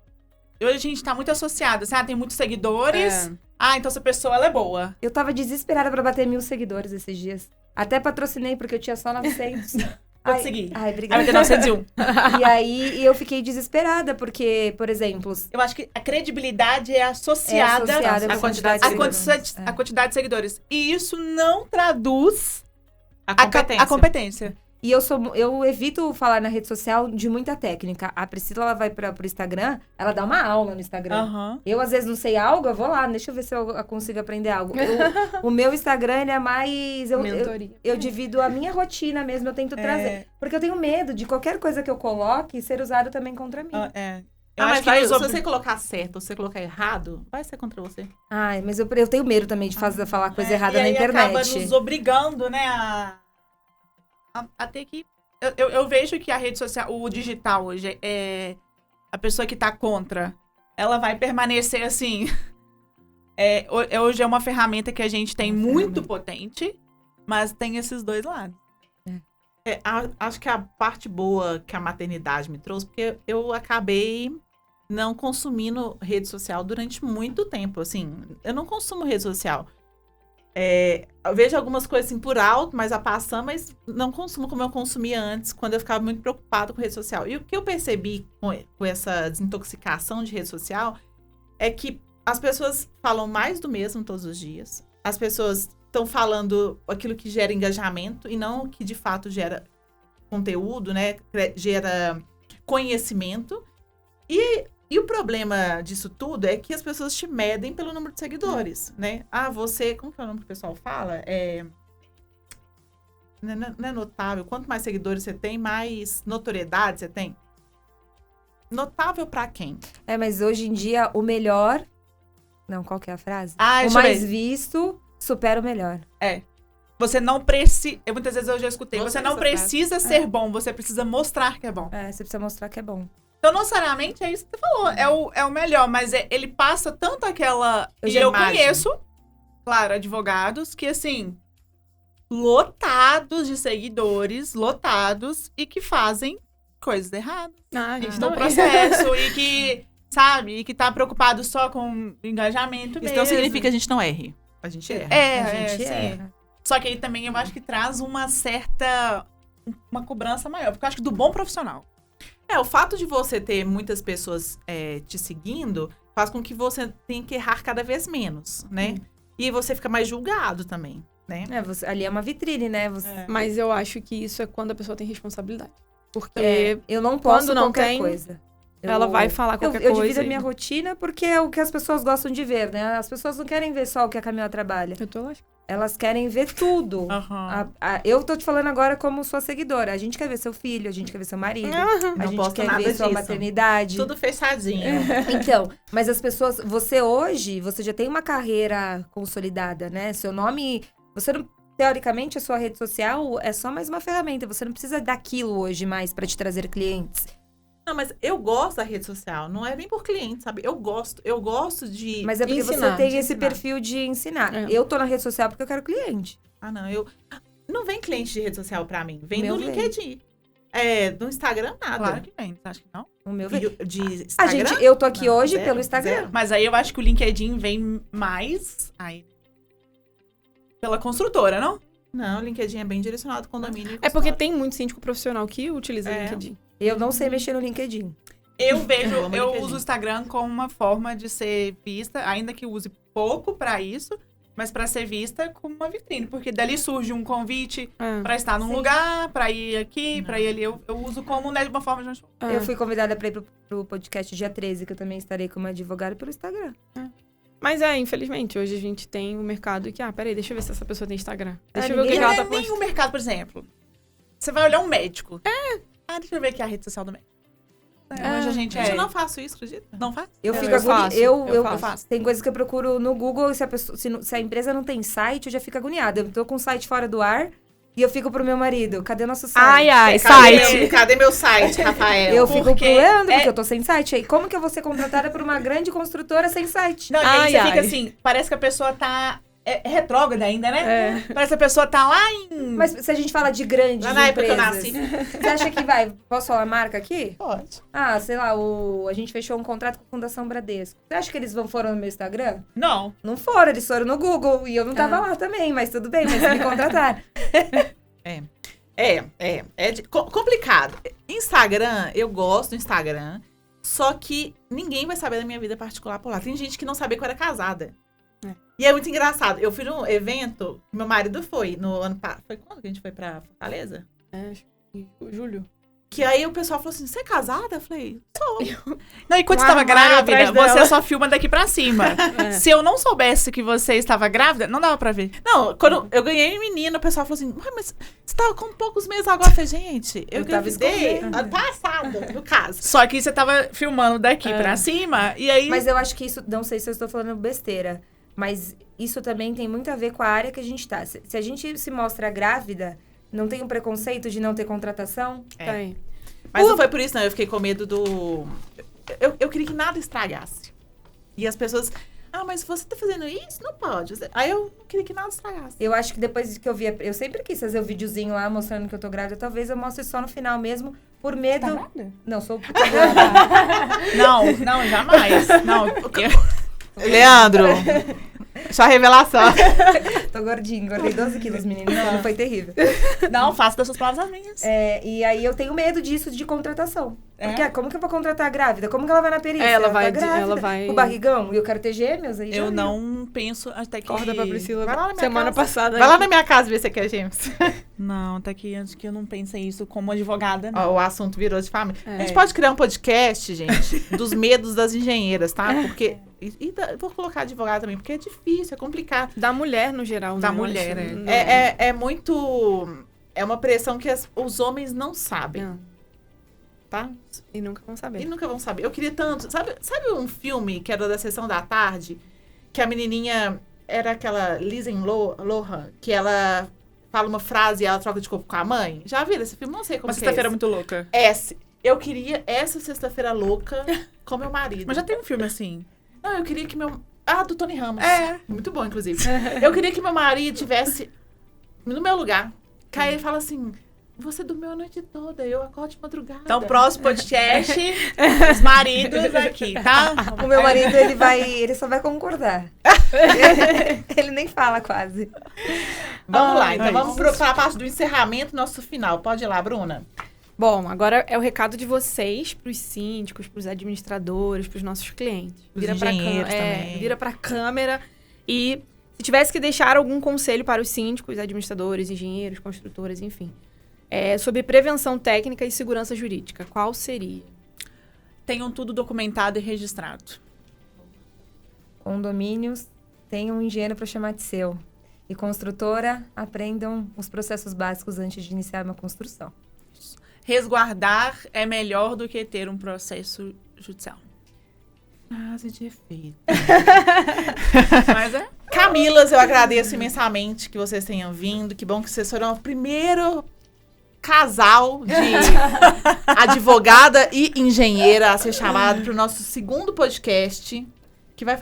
hoje a gente tá muito associado. Assim, tem muitos seguidores. Então essa pessoa, ela é boa. Eu tava desesperada pra bater 1.000 seguidores esses dias. Até patrocinei, porque eu tinha só 900. Pode seguir. Ai, Aí obrigada. vai ter 901. E aí eu fiquei desesperada, porque, por exemplo, Eu acho que a credibilidade é associada, associada com à a quantidade de seguidores. a quantidade de seguidores. E isso não traduz A competência. a competência. E eu evito falar na rede social de muita técnica. A Priscila, ela vai pro Instagram, ela dá uma aula no Instagram. Aham. Eu, às vezes, não sei algo, eu vou lá, deixa eu ver se eu consigo aprender algo. O meu Instagram, ele é mais... Mentoria. Eu divido a minha rotina mesmo, eu tento trazer. Porque eu tenho medo de qualquer coisa que eu coloque ser usado também contra mim. Eu mas acho que se você colocar certo ou você colocar errado, vai ser contra você. Ai, mas eu tenho medo também de falar coisa errada e na aí acaba internet. nos obrigando, né, a ter que... Eu vejo que a rede social, o digital hoje, a pessoa que tá contra, ela vai permanecer assim... hoje é uma ferramenta que a gente tem muito potente, mas tem esses dois lados. Acho que a parte boa que a maternidade me trouxe, porque eu acabei não consumindo rede social durante muito tempo, assim. Eu não consumo rede social. Eu vejo algumas coisas assim por alto, mas a passar, mas não consumo como eu consumia antes, quando eu ficava muito preocupada com rede social. E o que eu percebi com essa desintoxicação de rede social é que as pessoas falam mais do mesmo todos os dias. As pessoas estão falando aquilo que gera engajamento e não o que de fato gera conteúdo, né? Gera conhecimento. E o problema disso tudo é que as pessoas te medem pelo número de seguidores, né? Você... Como que é o nome que o pessoal fala? Não é notável. Quanto mais seguidores você tem, mais notoriedade você tem. Notável pra quem? Mas hoje em dia, o melhor... Não, qual que é a frase? O Deixa eu mais ver. visto supera o melhor. Você não precisa... Muitas vezes eu já escutei. Gostei Você não dessa precisa ser bom, você precisa mostrar que é bom. Você precisa mostrar que é bom. Então, não necessariamente é isso que você falou. É o melhor, mas ele passa tanto aquela... E eu imagem. conheço, claro, advogados que, assim, lotados de seguidores, lotados, e que fazem coisas erradas A gente no não processo, e que, sabe, e que tá preocupado só com engajamento Isso mesmo. não significa que a gente não erre. A gente erra. A gente sim. erra. Só que aí também eu acho que traz uma cobrança maior, porque eu acho que do bom profissional. O fato de você ter muitas pessoas te seguindo faz com que você tenha que errar cada vez menos, né? E você fica mais julgado também, né? Ali é uma vitrine, né? Mas eu acho que isso é quando a pessoa tem responsabilidade. Porque Eu não posso quando não qualquer tem, coisa. ela vai falar qualquer eu coisa. divido a e- minha rotina porque é o que as pessoas gostam de ver, né? As pessoas não querem ver só o que a Camila trabalha. Eu tô lascada. Elas querem ver tudo. Aham. Eu tô te falando agora como sua seguidora. A gente quer ver seu filho, a gente quer ver seu marido. A Não gente posto quer nada ver sua disso. maternidade. Tudo fechadinho. Então, mas as pessoas... Você hoje, você já tem uma carreira consolidada, né? Seu nome... Você não... Teoricamente, a sua rede social é só mais uma ferramenta. Você não precisa daquilo hoje mais pra te trazer clientes. Não, mas eu gosto da rede social. Não é nem por cliente, sabe? Eu gosto de... Mas é porque ensinar, você tem de esse ensinar. perfil de ensinar. É. Eu tô na rede social porque eu quero cliente. Ah, não, não vem cliente de rede social pra mim. Vem Meu do vem. LinkedIn. Do Instagram, nada. Claro que vem, você acha que não? O meu De A Instagram? gente, eu tô aqui Não, hoje zero, pelo Instagram. zero. Mas aí eu acho que o LinkedIn vem mais pela construtora, não? Não, o LinkedIn é bem direcionado ao condomínio. É porque tem muito síndico profissional que utiliza o É. LinkedIn. Eu não sei mexer no LinkedIn. Eu vejo, amo eu LinkedIn. uso o Instagram como uma forma de ser vista, ainda que use pouco pra isso, mas pra ser vista como uma vitrine, porque dali surge um convite É. pra estar num Sim. lugar, pra ir aqui, Não. pra ir ali. Eu uso como, né, de uma forma de... É. Eu fui convidada pra ir pro podcast dia 13, que eu também estarei como advogada pelo Instagram. Mas infelizmente, hoje a gente tem um mercado que, peraí, deixa eu ver se essa pessoa tem Instagram. Deixa eu ver o ninguém que Não ela é tá nem postando. o mercado, por exemplo. Você vai olhar um médico. Deixa eu ver aqui a rede social do médico. Hoje a gente Gente, eu não faço isso, acredita? Não faz? Eu Eu fico faço, agoniada. eu faço. Tem coisas que eu procuro no Google e se a empresa não tem site, eu já fico agoniada. Eu tô com o site fora do ar e eu fico pro meu marido. Cadê o nosso site? Cadê meu site, Rafael? Eu fico Porque pro Leandro, é- porque eu tô sem site. Aí, como que eu vou ser contratada por uma grande construtora sem site? Não, e aí você Ai, fica ai. assim, parece que a pessoa tá... É retrógrada ainda, né? É. Parece que a pessoa tá lá em... Mas se a gente fala de grandes Lá na época que eu empresas, nasci. você acha que vai... Posso falar a marca aqui? Pode. Ah, sei lá, a gente fechou um contrato com a Fundação Bradesco. Você acha que eles foram no meu Instagram? Não. Não foram, eles foram no Google. E eu não tava lá também, mas tudo bem, mas me contrataram. Complicado. Instagram, eu gosto do Instagram, só que ninguém vai saber da minha vida particular por lá. Tem gente que não sabia que eu era casada. E é muito engraçado. Eu fui num evento que meu marido foi no ano passado. Foi quando que a gente foi pra Fortaleza? Acho que Júlio. Que aí o pessoal falou assim, você é casada? Eu falei, sou. Não, e quando Um você estava armário grávida, atrás dela. você só filma daqui pra cima. É. Se eu não soubesse que você estava grávida, não dava pra ver. Não, quando eu ganhei um menino, o pessoal falou assim, "Ué, mas você tava com poucos meses agora." Eu falei, gente, eu Eu tava engravidei escondendo. ano passado, no caso. Só que você tava filmando daqui pra cima, e aí... Mas eu acho que isso, não sei se eu estou falando besteira, mas isso também tem muito a ver com a área que a gente tá. Se a gente se mostra grávida, não tem um preconceito de não ter contratação? Tem. Mas não foi por isso, não. Eu fiquei com medo do... Eu queria que nada estragasse. E as pessoas... mas você tá fazendo isso? Não pode. Aí eu não queria que nada estragasse. Eu acho que depois que eu vi... Eu sempre quis fazer o videozinho lá mostrando que eu tô grávida. Talvez eu mostre só no final mesmo, por medo... Tá grávida? Não, sou... Não, jamais. Não, Leandro, só revelação. Tô gordinha, engordei 12 quilos, menina. Não, foi terrível. não, faço das suas palavras as minhas. E aí eu tenho medo disso, de contratação. É? Porque como que eu vou contratar a grávida? Como que ela vai na perícia? Ela tá vai- grávida, ela vai- com barrigão? E eu quero ter gêmeos? Aí já Eu viu. não penso até que... Corda pra Priscila. Vai lá na minha Semana casa. passada. Vai lá na minha casa ver se você quer gêmeos. Não, até que antes que eu não pensei isso como advogada, não. Ó, o assunto virou de família. É. A gente pode criar um podcast, gente, dos medos das engenheiras, tá? Porque... vou colocar advogado também, porque é difícil, é complicado. Da mulher, no geral. Da né? mulher, Eu acho. Não. É muito... É uma pressão que os homens não sabem, Não. tá? E nunca vão E saber. nunca vão saber. Eu queria tanto... Sabe um filme que era da Sessão da Tarde? Que a menininha era aquela Lindsay Lohan, que ela fala uma frase e ela troca de corpo com a mãe? Já viram esse filme? Não sei como Uma que é sexta-feira esse. muito louca. Eu queria essa sexta-feira louca com meu marido. Mas já tem um filme assim. Não, eu queria que meu... do Tony Ramos. É. Muito bom, inclusive. Eu queria que meu marido tivesse no meu lugar. Que aí ele fala assim, você dormiu a noite toda, eu acordo de madrugada. Então, próximo podcast, os maridos aqui, tá? O meu marido, ele só vai concordar. Ele nem fala quase. Vamos lá, então Ai, vamos para a parte do encerramento, nosso final. Pode ir lá, Bruna. Bom, agora é o recado de vocês pros síndicos, pros administradores, pros nossos clientes. Pros engenheiros também. Vira pra câmera e Se tivesse que deixar algum conselho para os síndicos, administradores, engenheiros, construtoras, enfim, sobre prevenção técnica e segurança jurídica, qual seria? Tenham tudo documentado e registrado. Condomínios, tenham um engenheiro para chamar de seu. E construtora, aprendam os processos básicos antes de iniciar uma construção. Resguardar é melhor do que ter um processo judicial. Frase de efeito. Mas é. Camilas, eu agradeço imensamente que vocês tenham vindo. Que bom que vocês foram o primeiro casal de advogada e engenheira a ser chamado para o nosso segundo podcast, que vai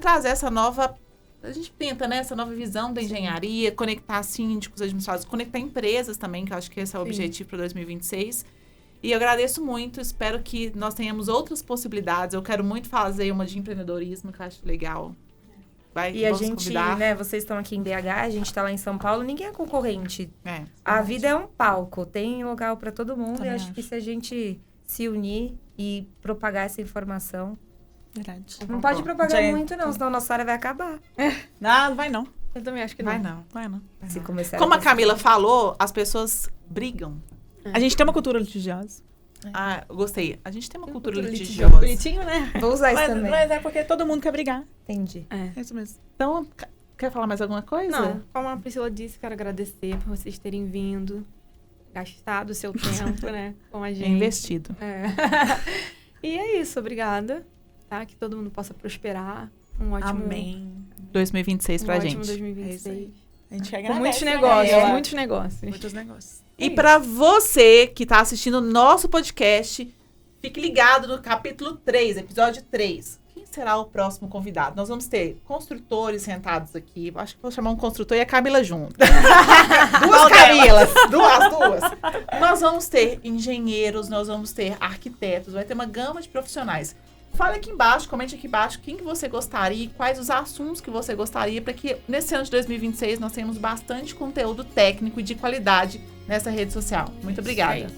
trazer essa nova. A gente tenta, né, essa nova visão da engenharia, conectar síndicos, administradores, conectar empresas também, que eu acho que esse é o objetivo para 2026. E eu agradeço muito, espero que nós tenhamos outras possibilidades. Eu quero muito fazer uma de empreendedorismo, que eu acho legal. E a gente, né, vocês estão aqui em BH, a gente tá lá em São Paulo, ninguém é concorrente. A vida é um palco, tem lugar para todo mundo. Também e acho que se a gente se unir e propagar essa informação... Verdade. Não pode propagar Gente. muito, não, senão a nossa área vai acabar. Não vai não. Eu também acho que Vai não. não. Vai não. Se começar Como a Camila falou, as pessoas brigam. A gente tem uma cultura litigiosa. Ah, eu gostei. A gente tem uma cultura Cultura litigiosa. Bonitinho, né? Vou usar isso também. Mas é porque todo mundo quer brigar. Entendi. É isso mesmo. Então, quer falar mais alguma coisa? Não, como a Priscila disse, quero agradecer por vocês terem vindo, gastado o seu tempo, né, com a É gente. investido. E é isso, obrigada, tá? Que todo mundo possa prosperar. Um ótimo... Amém. 2026 pra ótimo gente. 2026. A gente quer Com muitos negócios, muitos negócios. Muitos negócios. E pra você que tá assistindo o nosso podcast, fique ligado no capítulo 3, episódio 3. Quem será o próximo convidado? Nós vamos ter construtores sentados aqui. Acho que vou chamar um construtor e a Camila junto. Duas Camilas. Duas. Nós vamos ter engenheiros, nós vamos ter arquitetos, vai ter uma gama de profissionais. Fale aqui embaixo, comente aqui embaixo quem que você gostaria e quais os assuntos que você gostaria para que nesse ano de 2026 nós tenhamos bastante conteúdo técnico e de qualidade nessa rede social. Muito obrigada.